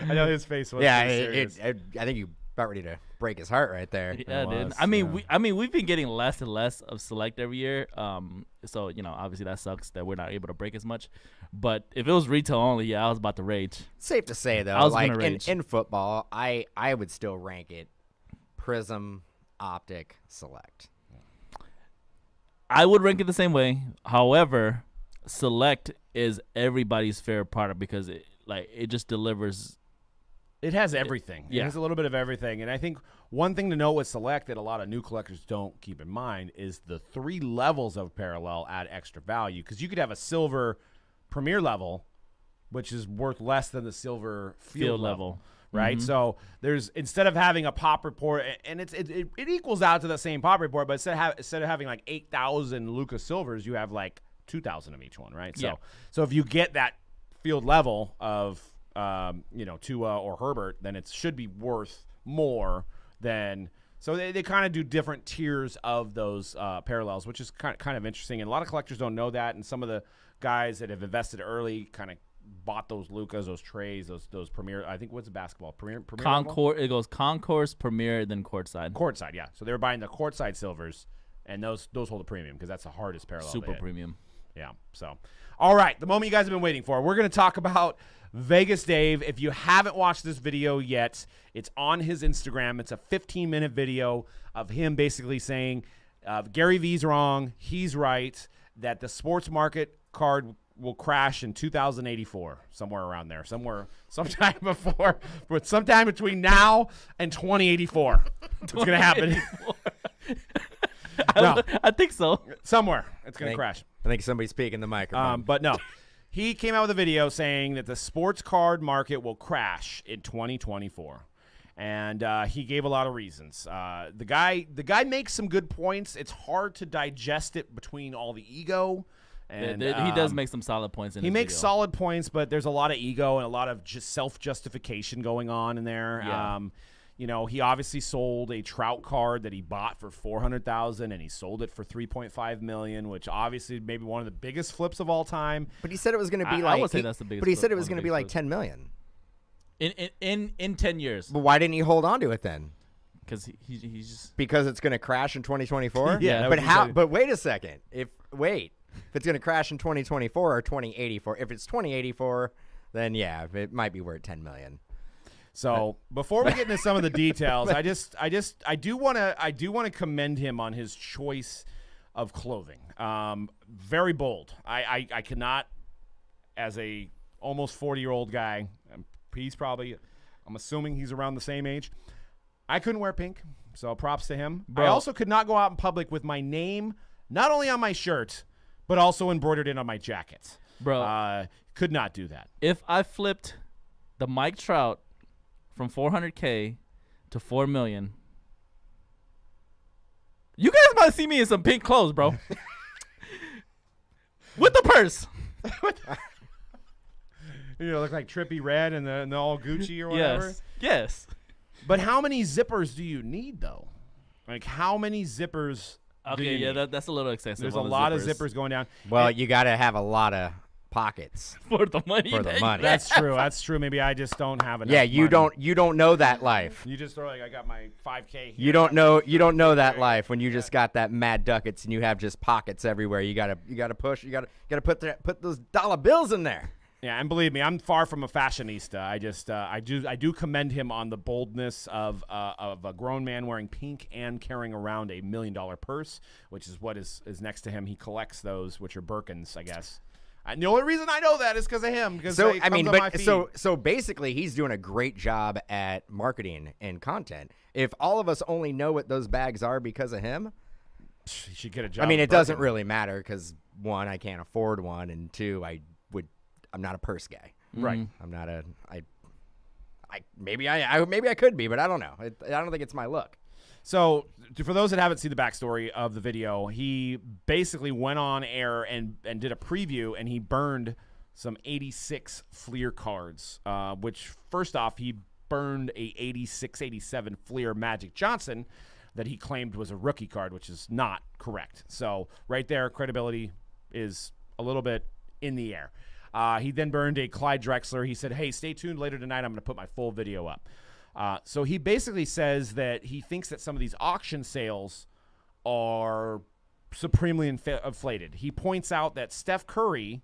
I know his face was. Yeah, pretty serious. I think you about ready to break his heart right there. Yeah, dude. was, I mean, yeah. we've been getting less and less of Select every year. So obviously that sucks that we're not able to break as much. But if it was retail only, yeah, I was about to rage. Safe to say I though, was like gonna rage. in football, I would still rank it Prism, Optic, Select. I would rank it the same way. However, Select is everybody's favorite product because it just delivers. It has everything. It Yeah. has a little bit of everything. And I think one thing to note with Select that a lot of new collectors don't keep in mind is the 3 levels of parallel add extra value. Because you could have a silver premier level, which is worth less than the silver field level. right? So there's, instead of having a pop report, and it equals out to the same pop report, but instead of having like 8,000 Lucas Silvers, you have like 2,000 of each one, right? Yeah. So if you get that field level of Tua or Herbert, then it should be worth more than. So they kind of do different tiers of those parallels, which is kind of interesting. And a lot of collectors don't know that, and some of the guys that have invested early kind of bought those Lucas, those Trays, those Premier. I think, what's the basketball? Premier Concourse. It goes Concourse, Premier, then Courtside. Courtside, yeah. So they were buying the Courtside Silvers, and those hold a premium because that's the hardest parallel. Super premium. Yeah. So, all right, the moment you guys have been waiting for. We're going to talk about Vegas Dave. If you haven't watched this video yet, it's on his Instagram. It's a 15-minute video of him basically saying Gary V's wrong, he's right, that the sports market card will crash in 2084, somewhere around there, sometime before, but sometime between now and 2084. It's going to happen. No, I think so. somewhere it's going to crash. I think somebody's speaking the microphone. But no, he came out with a video saying that the sports card market will crash in 2024. And he gave a lot of reasons. The guy makes some good points. It's hard to digest it between all the ego. And he does make some solid points in his He makes video. solid points, but there's a lot of ego and a lot of just self-justification going on in there. Yeah. He obviously sold a Trout card that he bought for $400,000, and he sold it for $3.5 million, which obviously maybe one of the biggest flips of all time. but he said it was going to be I like. would say that's the biggest But he flip, said it one was of the going to be like biggest 10 million. In 10 years, But why didn't he hold on to it then? because he's just Because it's going to crash in 2024. Yeah, But how? But wait a second. If it's going to crash in 2024 or 2084, if it's 2084, then yeah, it might be worth 10 million. So before we get into some of the details, I do want to commend him on his choice of clothing. Very bold. I cannot, as a almost 40-year-old guy, I'm assuming he's around the same age. I couldn't wear pink, so props to him. Bro. I also could not go out in public with my name not only on my shirt, but also embroidered in on my jacket. Bro. Could not do that. If I flipped the Mike Trout from $400K to $4 million, you guys might see me in some pink clothes, bro. With the purse. Look like Trippy Red and the all Gucci or whatever. Yes. But how many zippers do you need, though? Like, how many zippers do Okay, you yeah, need? that's a little excessive. There's a on the lot of zippers going down. Well, you got to have a lot of pockets. for the money. For the that- money. That's true. That's true. Maybe I just don't have enough Yeah, you money. don't know that life. You just throw, like, I got my 5K here. You don't know that life when you just got that mad ducats and you have just pockets everywhere. You gotta put those dollar bills in there. Yeah, and believe me, I'm far from a fashionista. I do commend him on the boldness of a grown man wearing pink and carrying around $1 million purse, which is what is next to him. He collects those, which are Birkins, I guess. And the only reason I know that is because of him. Because So I mean, but so basically, he's doing a great job at marketing and content. If all of us only know what those bags are because of him, he should get a job. I mean, with it doesn't Birkin. really matter because one, I can't afford one, and two, I'm not a purse guy. Right. I'm not a maybe I could be, but I don't know. I don't think it's my look. So, for those that haven't seen the backstory of the video, he basically went on air and did a preview, and he burned some 86 Fleer cards, which, first off, he burned a 86, 87 Fleer Magic Johnson that he claimed was a rookie card, which is not correct. So, right there, credibility is a little bit in the air. He then burned a Clyde Drexler. He said, hey, stay tuned later tonight. I'm going to put my full video up. So he basically says that he thinks that some of these auction sales are supremely inflated. He points out that Steph Curry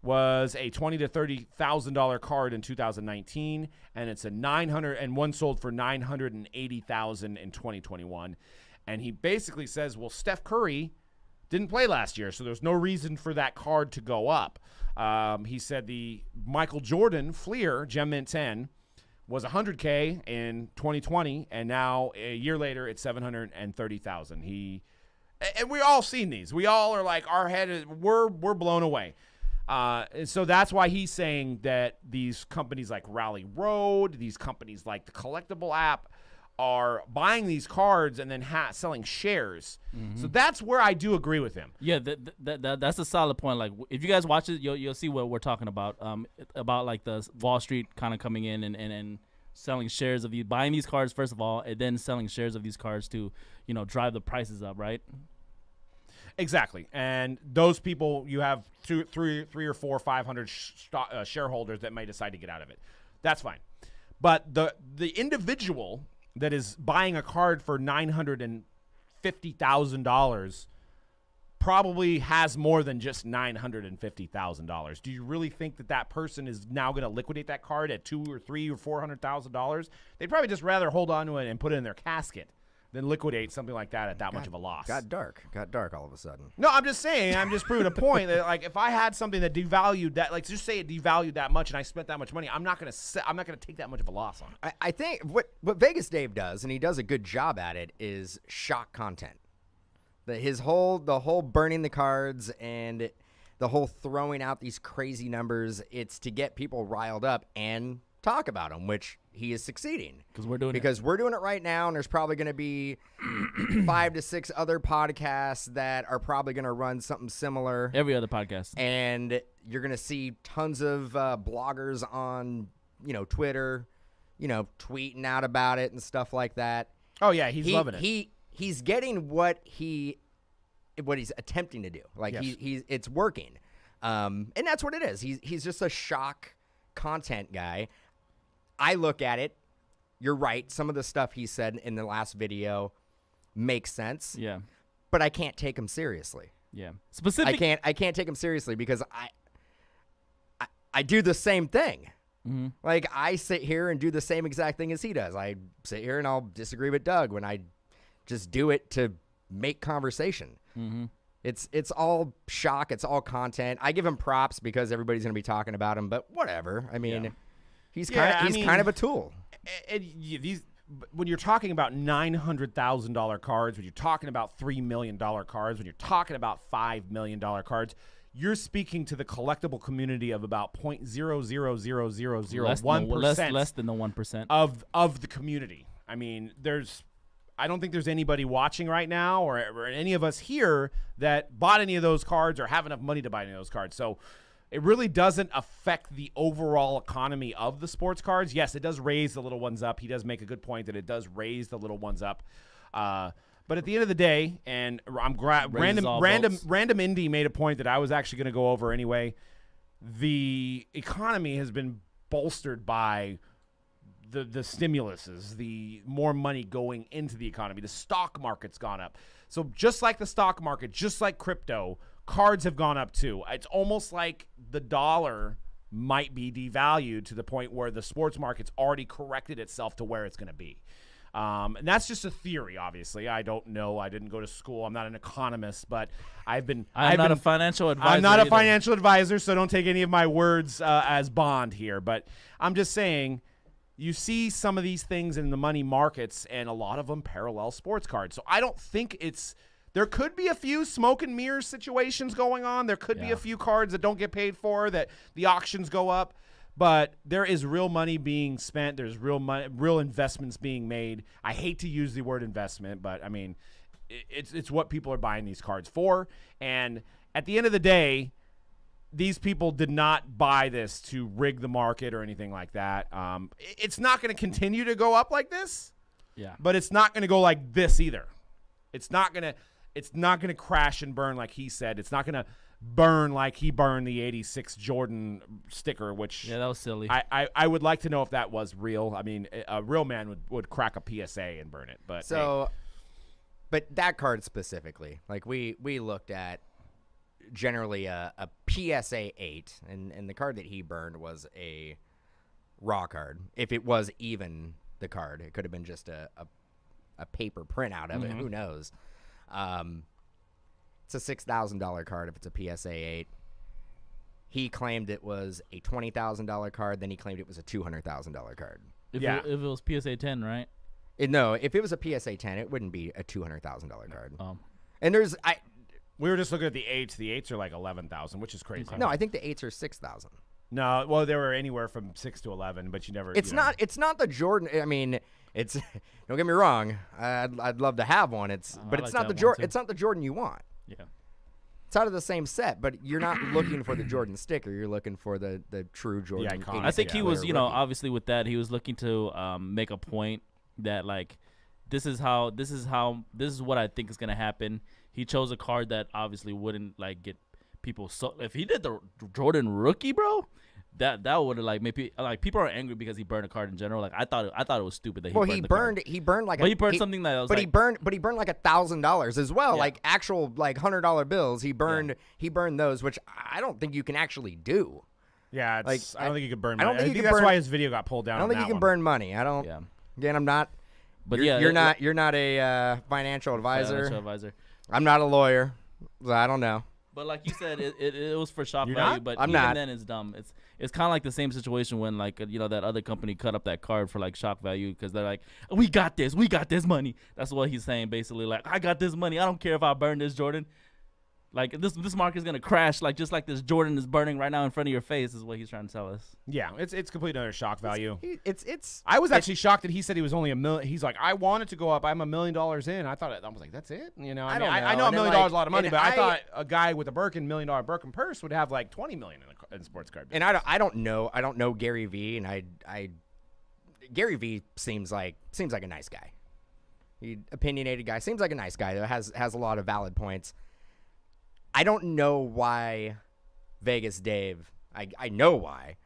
was a $20,000 to $30,000 card in 2019, and it's a one sold for $980,000 in 2021. And he basically says, well, Steph Curry didn't play last year, so there's no reason for that card to go up. He said the Michael Jordan Fleer Gem Mint 10 was $100K in 2020, and now a year later it's $730,000. And we all seen these. We all are like, our head is, we're blown away. And so that's why he's saying that these companies like Rally Road, these companies like the Collectible app are buying these cards and then selling shares. So that's where I do agree with him. Yeah, that's a solid point. Like, if you guys watch it, you'll see what we're talking about like the Wall Street kind of coming in and selling shares of buying these cards first of all, and then selling shares of these cards to, drive the prices up, right? Exactly. And those people, you have three or four, 500 shareholders that may decide to get out of it. That's fine. But the individual that is buying a card for $950,000 probably has more than just $950,000. Do you really think that person is now going to liquidate that card at $200,000 or $300,000 or $400,000? They'd probably just rather hold on to it and put it in their casket than liquidate something like that at that much of a loss. Got dark all of a sudden. No, I'm just saying. I'm just proving a point that, like, if I had something that devalued that, like, just say it devalued that much, and I spent that much money, I'm not gonna take that much of a loss on it. I think what Vegas Dave does, and he does a good job at it, is shock content. The whole burning the cards and the whole throwing out these crazy numbers. It's to get people riled up and talk about them, which he is succeeding Because we're doing it right now, and there's probably going to be 5 to 6 other podcasts that are probably going to run something similar. every other podcast. And you're going to see tons of bloggers on, Twitter, tweeting out about it and stuff like that. Oh yeah, he's loving it. He's getting what he's attempting to do. Like, Yes. it's working. And that's what it is. He's just a shock content guy. I look at it. You're right. Some of the stuff he said in the last video makes sense. Yeah. But I can't take him seriously. Yeah. I can't take him seriously because I do the same thing. Mm-hmm. Like, I sit here and do the same exact thing as he does. I sit here and I'll disagree with Doug when I just do it to make conversation. Mm-hmm. It's all shock. It's all content. I give him props because everybody's going to be talking about him, but whatever. I mean, he's kind of a tool. When you're talking about $900,000 cards, when you're talking about $3 million cards, when you're talking about $5 million cards, you're speaking to the collectible community of about 0.00001% less than the 1% of the community. I mean, I don't think there's anybody watching right now or any of us here that bought any of those cards or have enough money to buy any of those cards. So it really doesn't affect the overall economy of the sports cards. Yes, it does raise the little ones up. He does make a good point that it does raise the little ones up. But at the end of the day, and random indie made a point that I was actually going to go over anyway. The economy has been bolstered by the stimuluses, the more money going into the economy. The stock market's gone up. So just like the stock market, just like crypto, cards have gone up too. It's almost like the dollar might be devalued to the point where the sports market's already corrected itself to where it's going to be. And that's just a theory, obviously. I don't know. I didn't go to school. I'm not an economist, but I'm not a financial advisor. I'm not a financial advisor, so don't take any of my words as bond here. But I'm just saying, you see some of these things in the money markets, and a lot of them parallel sports cards. So I don't think there could be a few smoke and mirrors situations going on. There could be a few cards that don't get paid for, that the auctions go up. But there is real money being spent. There's real investments being made. I hate to use the word investment, but I mean, it's what people are buying these cards for. And at the end of the day, these people did not buy this to rig the market or anything like that. It's not going to continue to go up like this. Yeah. But it's not going to go like this either. It's not going to crash and burn like he said. It's not going to burn like he burned the 86 Jordan sticker, which that was silly. I would like to know if that was real. I mean, a real man would crack a PSA and burn it. But but that card specifically, like we looked at generally a PSA 8, and the card that he burned was a raw card. If it was even the card, it could have been just a paper printout of it. Who knows? It's a $6,000 card if it's a PSA 8. He claimed it was a $20,000 card. Then he claimed it was a $200,000 card. If it was PSA 10, right? No, if it was a PSA 10, it wouldn't be a $200,000 card. Oh. And We were just looking at the 8s. The 8s are like 11,000, which is crazy. No, I think the 8s are 6,000. No, well, they were anywhere from 6 to 11, but you never. It's not. It's not the Jordan. I mean, it's. Don't get me wrong. I'd love to have one. But it's not the Jordan. It's not the Jordan you want. Yeah. It's out of the same set, but you're not looking for the Jordan sticker. You're looking for the true Jordan. iconic. I think he was, rookie. obviously with that, he was looking to make a point that like, this is what I think is gonna happen. He chose a card that obviously wouldn't like get people. So if he did the Jordan rookie, bro, that would have like maybe like people are angry because he burned a card in general. Like I thought it was stupid that he burned the card. He burned like. But he burned something that was. But he burned like $1,000 as well, like actual like $100 bills. He burned those, which I don't think you can actually do. Yeah, like I don't think you could burn. I don't money. think that's why his video got pulled down. I don't think you can burn money. I don't. Yeah. Again, I'm not. But you're not a financial advisor. Financial advisor. I'm not a lawyer. So I don't know. But like you said, it was for shock You're value. not? But I'm even not. then, it's dumb. It's kind of like the same situation when like that other company cut up that card for like shock value because they're like, we got this money. That's what he's saying basically. Like I got this money. I don't care if I burn this Jordan. Like this market's gonna crash. Like just like this Jordan is burning right now in front of your face is what he's trying to tell us. Yeah, it's completely another shock value. It's. I was actually shocked that he said he was only $1 million. He's like, I want it to go up. I'm $1 million in. I was like, that's it. I know $1 million is a lot of money, but I thought a guy with a $1 million Birkin purse would have like 20 million in sports card business. And I don't know Gary V. And Gary V. seems like a nice guy. He opinionated guy. Seems like a nice guy that has a lot of valid points. I don't know why Vegas Dave. I know why.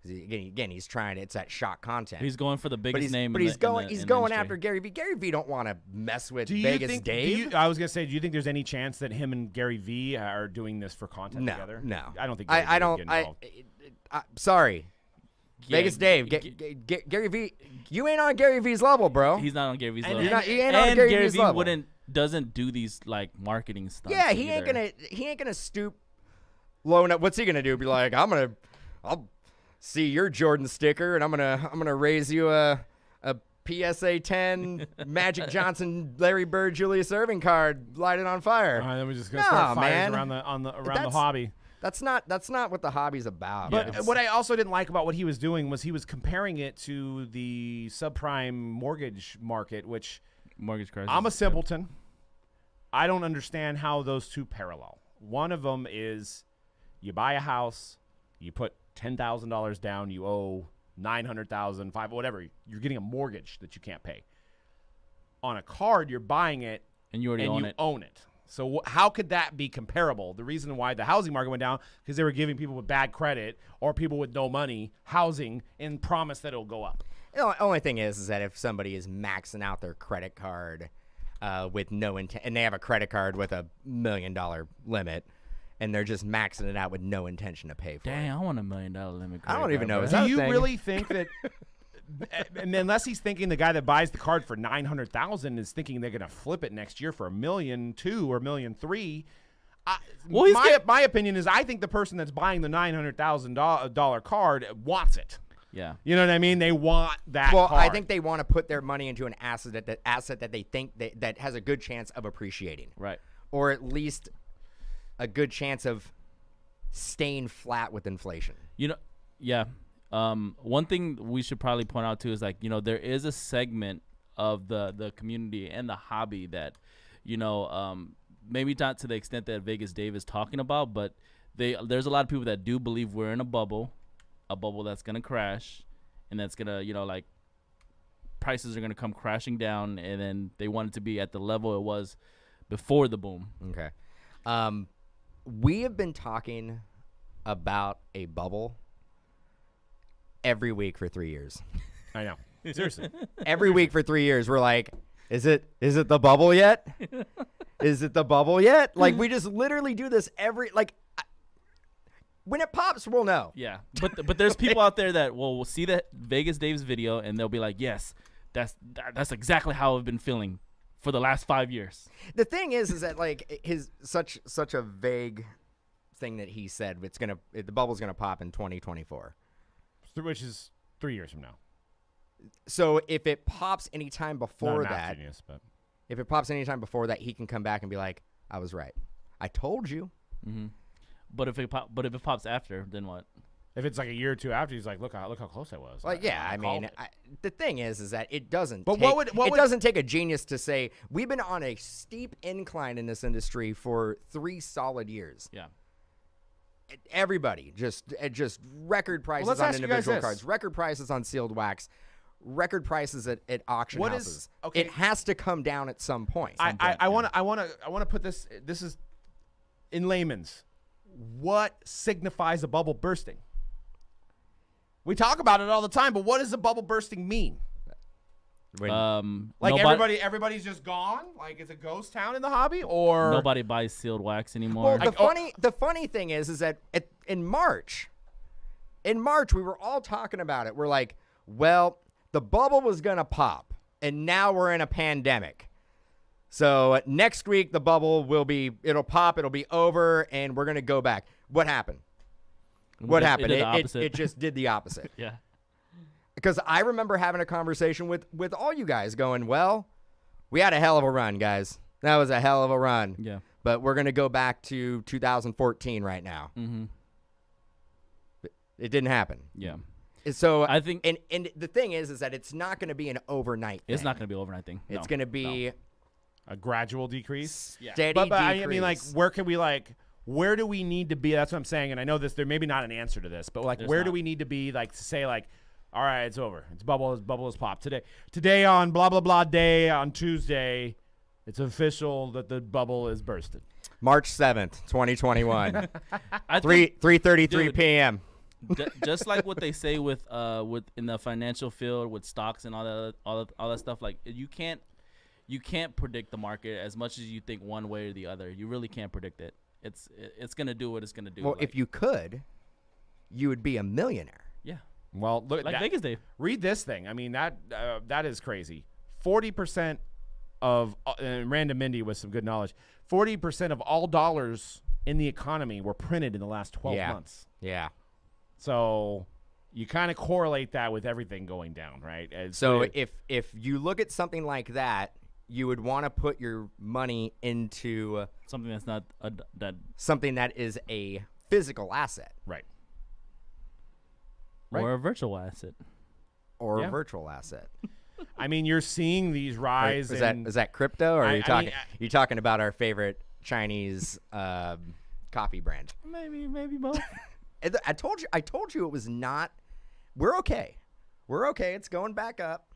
Again, he's trying. It's that shock content. He's going for the biggest name. But he's going after Gary V. Gary V. don't want to mess with Vegas Dave. I was gonna say, do you think there's any chance that him and Gary V are doing this for content together? No, I don't think. I don't. Sorry, Yeah, Vegas Dave. Gary V. You ain't on Gary V's level, bro. He's not on Gary V's level. You ain't on Gary V's level. Doesn't do these like marketing stuff. Yeah, he ain't gonna stoop low enough. What's he gonna do? Be like, I'll see your Jordan sticker, and I'm gonna raise you a PSA 10 Magic Johnson, Larry Bird, Julius Erving card, light it on fire. Then we're just gonna start fires man. around the hobby. That's not what the hobby's about. But what I also didn't like about what he was doing was he was comparing it to the subprime mortgage market, which mortgage crisis. I'm a simpleton. I don't understand how those two parallel. One of them is you buy a house, you put $10,000 down, you owe $900,000, whatever. You're getting a mortgage that you can't pay. On a card, you're buying it and you already own it. So how could that be comparable? The reason why the housing market went down because they were giving people with bad credit or people with no money housing and promise that it'll go up. The only thing is that if somebody is maxing out their credit card with no intent, and they have a credit card with $1 million limit, and they're just maxing it out with no intention to pay for it. Dang, I want $1 million limit. I don't even know. Do you really think that? And unless he's thinking the guy that buys the card for $900,000 is thinking they're going to flip it next year for $1.2 million or $1.3 million. My opinion is I think the person that's buying the $900,000 card wants it. Yeah. You know what I mean? They want that card. I think they want to put their money into an asset that they think that has a good chance of appreciating. Right. Or at least a good chance of staying flat with inflation. Yeah. One thing we should probably point out too is like, there is a segment of the community and the hobby that, maybe not to the extent that Vegas Dave is talking about, but there's a lot of people that do believe we're in a bubble that's going to crash and that's going to, like prices are going to come crashing down and then they want it to be at the level it was before the boom. Okay. We have been talking about a bubble every week for 3 years. I know. Seriously. Every week for 3 years, we're like, is it the bubble yet? Is it the bubble yet? Like, we just literally do this when it pops, we'll know. Yeah. But there's people out there that will see the Vegas Dave's video and they'll be like, yes, that's exactly how I've been feeling for the last 5 years. The thing is that like his such a vague thing that he said the bubble's gonna pop in 2024. Which is 3 years from now. So if it pops anytime before Not a math that, genius, but if it pops anytime before that, he can come back and be like, I was right. I told you. Mm-hmm. But if it pops after, then what? If it's like a year or two after, he's like, look how close I was. Well, I mean, the thing is that it doesn't. But it doesn't take a genius to say we've been on a steep incline in this industry for 3 solid years. Yeah. Everybody just record prices on individual cards, record prices on sealed wax, record prices at auction houses. Okay. It has to come down at some point. I want to put this. This is in layman's. What signifies a bubble bursting? We talk about it all the time, but what does a bubble bursting mean? Everybody's just gone? Like it's a ghost town in the hobby, or nobody buys sealed wax anymore? Well, the funny thing is that in March, we were all talking about it. We're like, well, the bubble was gonna pop, and now we're in a pandemic. So next week the bubble it'll pop, it'll be over, and we're gonna go back. What happened? What happened? It just did the opposite. Yeah. Because I remember having a conversation with all you guys going, well, we had a hell of a run, guys. That was a hell of a run. Yeah. But we're going to go back to 2014 right now. Mm-hmm. It didn't happen. Yeah. So I think, and the thing is that it's not going to be an overnight thing. It's not going to be an overnight thing. It's going to be a gradual decrease. Steady but decrease. I mean, like, where do we need to be? That's what I'm saying. And I know there may be not an answer to this, but like, where do we need to be, like, to say, like, all right, it's over. Bubble has popped. Today on blah, blah, blah day on Tuesday, it's official that the bubble is bursted. March 7th, 2021. 3:33 p.m. Just like what they say with in the financial field with stocks and all that stuff, like you can't predict the market as much as you think one way or the other. You really can't predict it. It's gonna do what it's gonna do. Well, if you could, you would be a millionaire. Yeah. Well, look, like Vegas Dave. Read this thing. I mean, that is crazy. 40% of Random Mindy with some good knowledge. 40% of all dollars in the economy were printed in the last 12 months. Yeah. So you kind of correlate that with everything going down, right? If you look at something like that, you would want to put your money into something that's not something that is a physical asset, right? Or a virtual asset, or a virtual asset. I mean, you're seeing these rise. Is that crypto, or are you talking about our favorite Chinese coffee brand? Maybe both. I told you it was not. We're okay. It's going back up.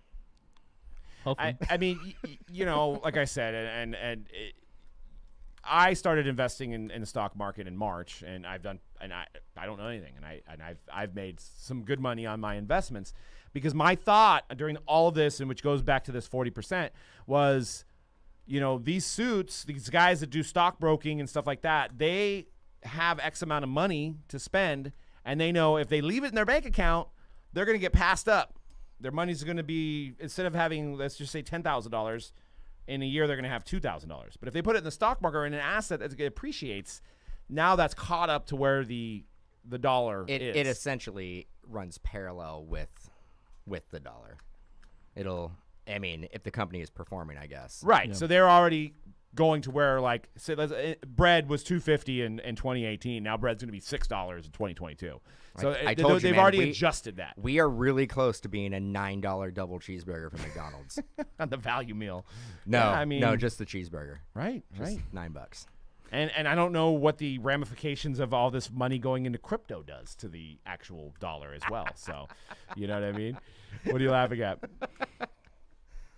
I mean, you know, like I said, I started investing in the stock market in March, and I don't know anything, and I've made some good money on my investments, because my thought during all of this, and which goes back to this 40%, was, you know, these guys that do stockbroking and stuff like that, they have X amount of money to spend, and they know if they leave it in their bank account, they're going to get passed up. Their money's going to be, instead of having, let's just say $10,000 in a year, they're going to have $2,000. But if they put it in the stock market or in an asset that appreciates, now that's caught up to where the dollar is. It essentially runs parallel with the dollar. I mean, if the company is performing, I guess. Right. Yeah. So they're already going to where, like, say, bread was $2.50 in 2018. Now bread's going to be $6 in 2022. So they've already adjusted that. We are really close to being a $9 double cheeseburger from McDonald's. On the value meal. No, just the cheeseburger. Right. Just $9. And I don't know what the ramifications of all this money going into crypto does to the actual dollar as well. So, you know what I mean? What are you laughing at?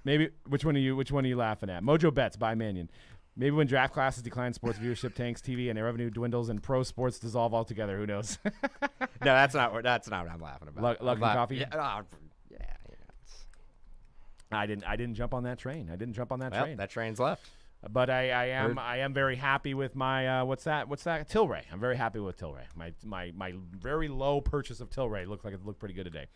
Maybe which one are you laughing at? Mojo Bets by Mannion. Maybe when draft classes decline, sports viewership tanks, TV and revenue dwindles, and pro sports dissolve altogether. Who knows? No, that's not what I'm laughing about. Luck and coffee. Yeah, I didn't jump on that train. Train. That train's left. But I am very happy with my what's that Tilray. I'm very happy with Tilray. My very low purchase of Tilray looked pretty good today,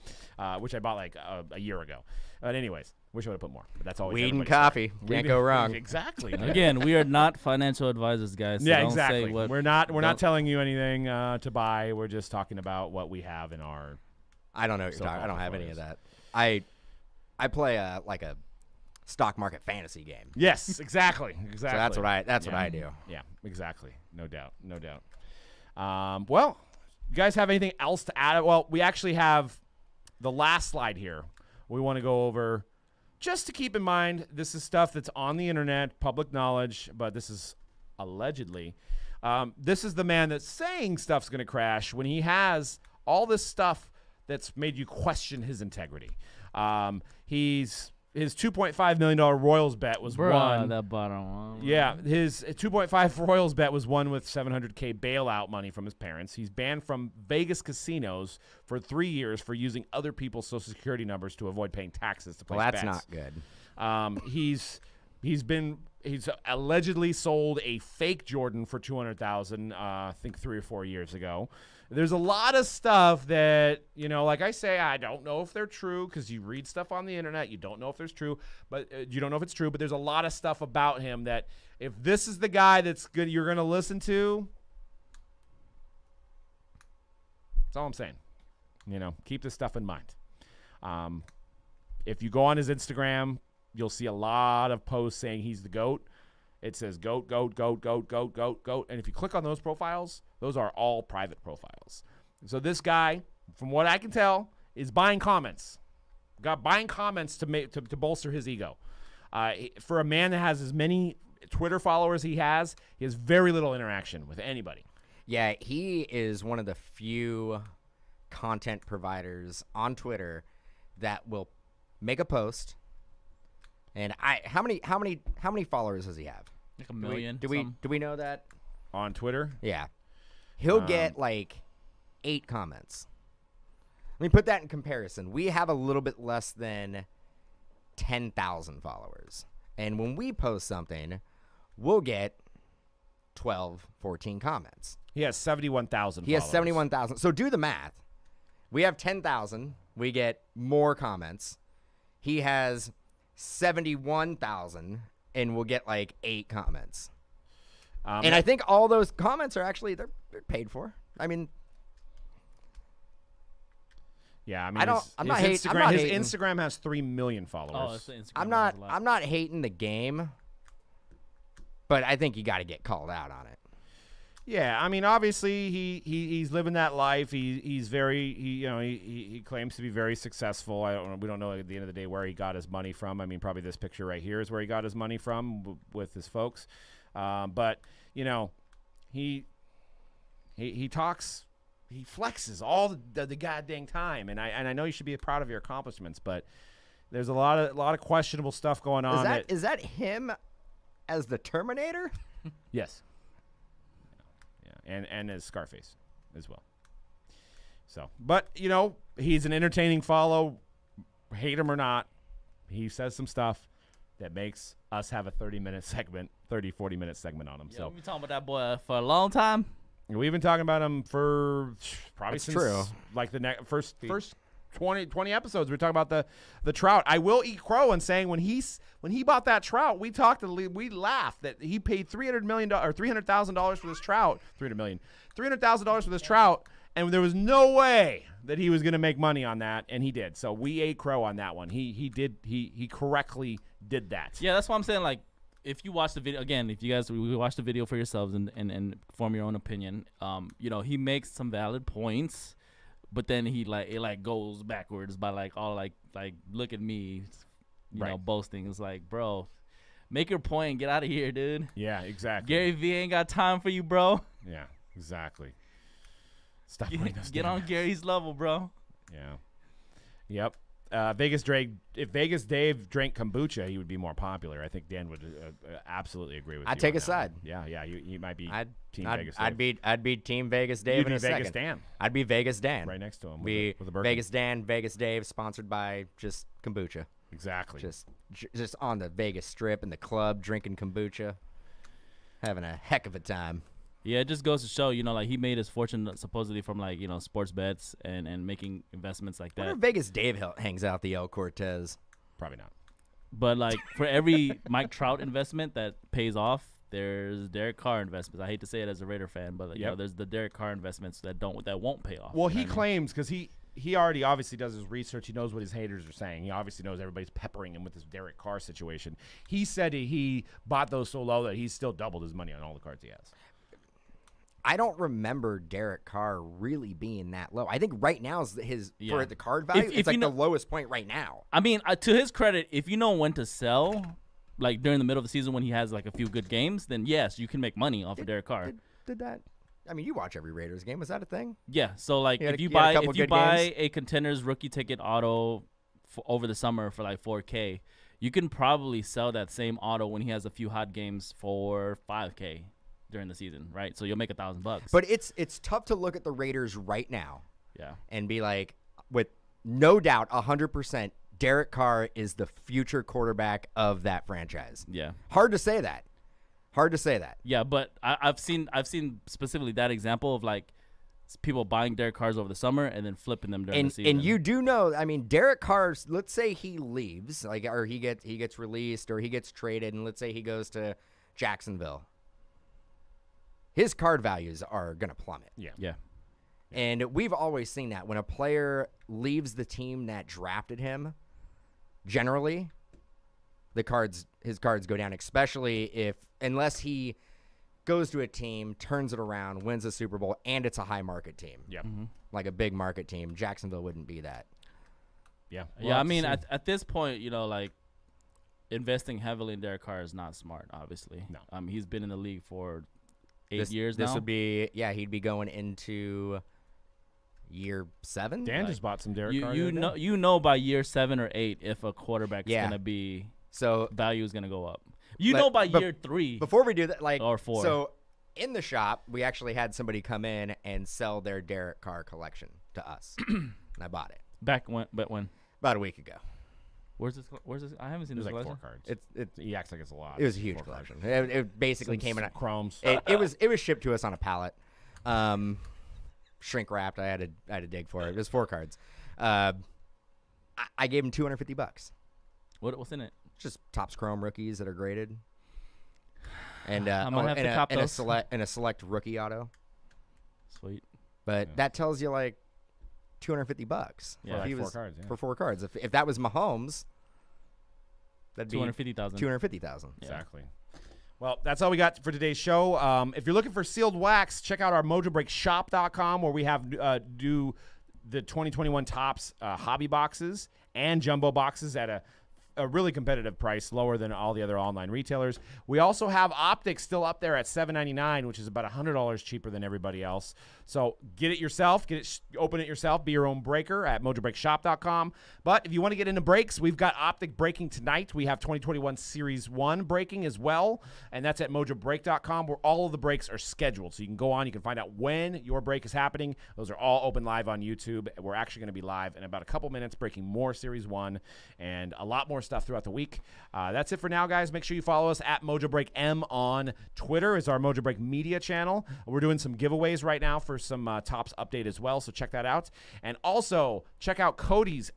which I bought like a year ago. But anyways, wish I would have put more. But that's always weed and coffee. Can't go wrong. Exactly. Again, we are not financial advisors, guys. So yeah, don't exactly. Say what, we're not telling you anything to buy. We're just talking about what we have in our. I don't know what you're talking. I don't have any of that. I play like a stock market fantasy game. Yes, exactly. Exactly. So that's what I do. Yeah, exactly. No doubt. No doubt. Well, you guys have anything else to add? Well, we actually have the last slide here. We want to go over, just to keep in mind, this is stuff that's on the internet, public knowledge, but this is allegedly. This is the man that's saying stuff's going to crash when he has all this stuff that's made you question his integrity. His $2.5 million Royals bet was won. That bottom one. Yeah, his 2.5 Royals bet was won with $700K bailout money from his parents. He's banned from Vegas casinos for 3 years for using other people's Social Security numbers to avoid paying taxes to place Well, that's bets. not good. He's allegedly sold a fake Jordan for $200,000, I think 3 or 4 years ago. There's a lot of stuff that, like I say, I don't know if they're true because you read stuff on the internet. You don't know if there's true, but you don't know if it's true. But there's a lot of stuff about him that if this is the guy that's good, you're going to listen to. That's all I'm saying. Keep this stuff in mind. If you go on his Instagram, you'll see a lot of posts saying he's the GOAT. It says GOAT, GOAT, GOAT, GOAT, GOAT, GOAT, GOAT. And if you click on those profiles, those are all private profiles. So this guy, from what I can tell, is buying comments. Buying comments to bolster his ego. For a man that has as many Twitter followers he has very little interaction with anybody. Yeah, he is one of the few content providers on Twitter that will make a post. And how many followers does he have? Like a million. Do we know that? On Twitter? Yeah. He'll get like 8 comments. Let me put that in comparison. We have a little bit less than 10,000 followers. And when we post something, we'll get 12, 14 comments. He has 71,000 He has 71,000. So do the math. We have 10,000. We get more comments. He has 71,000, and we'll get like 8 comments. And I think all those comments are actually they're paid for. I mean, yeah. I mean, I'm not his hating. Instagram has 3 million followers. Oh, Instagram I'm not hating the game, but I think you got to get called out on it. Yeah, I mean, obviously he's living that life. He claims to be very successsul. We don't know at the end of the day where he got his money from. I mean, probably this picture right here is where he got his money from with his folks. But he talks, he flexes all the goddamn time, and I know you should be proud of your accomplishments, but there's a lot of questionable stuff going on. Is that him as the Terminator? Yes. And as Scarface as well. So, but, he's an entertaining follow. Hate him or not, he says some stuff that makes us have a 40-minute segment on him. Yeah, So we've been talking about that boy for a long time. we've been talking about him for probably That's since true. like the first 20 episodes. We're talking about the Trout. I will eat crow in saying when he bought that Trout, we laughed that he paid $300,000 for this Trout. $300,000 for this Trout, and there was no way that he was going to make money on that, and he did. So we ate crow on that one. He correctly did that. Yeah, that's what I'm saying. Like, if you watch the video again, if you guys watch the video for yourselves and form your own opinion, he makes some valid points. But then it goes backwards by look at me, boasting. It's like, bro, make your point and get out of here, dude. Yeah, exactly. Gary V ain't got time for you, bro. Yeah, exactly. Stop Get on Gary's level, bro. Yeah. Yep. If Vegas Dave drank kombucha, he would be more popular. I think Dan would absolutely agree with you. I'd take on a that side. one. Yeah, you might be Team I'd, Vegas I'd Dave. be I'd be Team Vegas Dave You'd in be a Vegas second. Dan I'd be Vegas Dan. right next to him Be with a burger. Vegas Dan, Vegas Dave, sponsored by just kombucha. Exactly. Just on the Vegas Strip in the club, drinking kombucha, having a heck of a time. Yeah, it just goes to show, he made his fortune supposedly from sports bets and making investments like I wonder that. if Vegas Dave hangs out the El Cortez. Probably not. But for every Mike Trout investment that pays off, there's Derek Carr investments. I hate to say it as a Raider fan, but there's the Derek Carr investments that won't pay off. Well, he claims because he he already obviously does his research. He knows what his haters are saying. He obviously knows everybody's peppering him with this Derek Carr situation. He said he bought those so low that he's still doubled his money on all the cards he has. I don't remember Derek Carr really being that low. I think right now is for the card value. It's like the lowest point right now. I mean, to his credit, if you know when to sell, like during the middle of the season when he has like a few good games, then yes, you can make money off of Derek Carr. Did that? I mean, you watch every Raiders game. Was that a thing? Yeah. So like, if you buy a Contenders rookie ticket auto over the summer for like $4K, you can probably sell that same auto when he has a few hot games for $5K. During the season, right? So you'll make $1,000. But it's tough to look at the Raiders right now, yeah, and be like, with no doubt, 100%, Derek Carr is the future quarterback of that franchise. Yeah, hard to say that. Yeah, but I've seen specifically that example of like people buying Derek Carrs over the summer and then flipping them during the season. And you do know, I mean, Derek Carr. Let's say he leaves, like, or he gets released, or he gets traded, and let's say he goes to Jacksonville. His card values are going to plummet. Yeah. And we've always seen that when a player leaves the team that drafted him, generally, his cards go down, especially unless he goes to a team, turns it around, wins a Super Bowl, and it's a high market team. Yeah. Mm-hmm. Like a big market team. Jacksonville wouldn't be that. Yeah. Well, I mean, at this point, like, investing heavily in Derek Carr is not smart, obviously. No. He's been in the league for 8 years now. This would be, he'd be going into year 7. Dan just bought some Derek Carr. You know by year 7 or 8 if a quarterback is going to be, so value is going to go up. Know by year 3. Before we do that, or 4. So in the shop, we actually had somebody come in and sell their Derek Carr collection to us. And I bought it. When? About a week ago. Where's this? I haven't seen this like collection. 4 cards. He acts like it's a lot. It was a huge collection. It basically came in chromes. It was shipped to us on a pallet, shrink wrapped. I had to dig for it. It was 4 cards. I gave him $250. What's in it? Just Topps Chrome rookies that are graded, and I'm gonna have to cop those. a select rookie auto. Sweet. But that tells you like $250. Yeah, for 4 cards. Yeah. For 4 cards. If that was Mahomes, that'd be $250,000. $250,000. Yeah. Exactly. Well, that's all we got for today's show. If you're looking for sealed wax, check out our MojobreakShop.com, where we have do the 2021 Topps hobby boxes and jumbo boxes at a really competitive price, lower than all the other online retailers. We also have Optic still up there at $7.99, which is about $100 cheaper than everybody else. So get it yourself, open it yourself, be your own breaker at MojobreakShop.com. But if you want to get into breaks, we've got Optic breaking tonight. We have 2021 Series 1 breaking as well, and that's at Mojobreak.com, where all of the breaks are scheduled. So you can go on, you can find out when your break is happening. Those are all open live on YouTube. We're actually going to be live in about a couple minutes breaking more Series 1 and a lot more stuff throughout the week. That's it for now, guys. Make sure you follow us at MojobreakM on Twitter. Is our Mojobreak media channel. We're doing some giveaways right now for some Topps update as well, so check that out. And also check out Cody's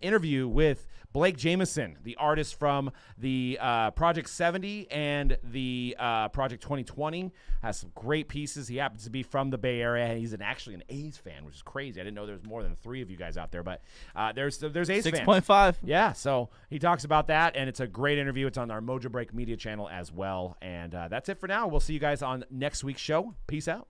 interview with Blake Jameson, the artist from the Project 70 and the Project 2020. Has some great pieces. He happens to be from the Bay Area, and he's actually an A's fan, which is crazy. I didn't know there was more than 3 of you guys out there, but there's A's fans. 6.5. Yeah, so he talks about that, and it's a great interview. It's on our Mojobreak media channel as well. And that's it for now. We'll see you guys on next week's show. Peace out.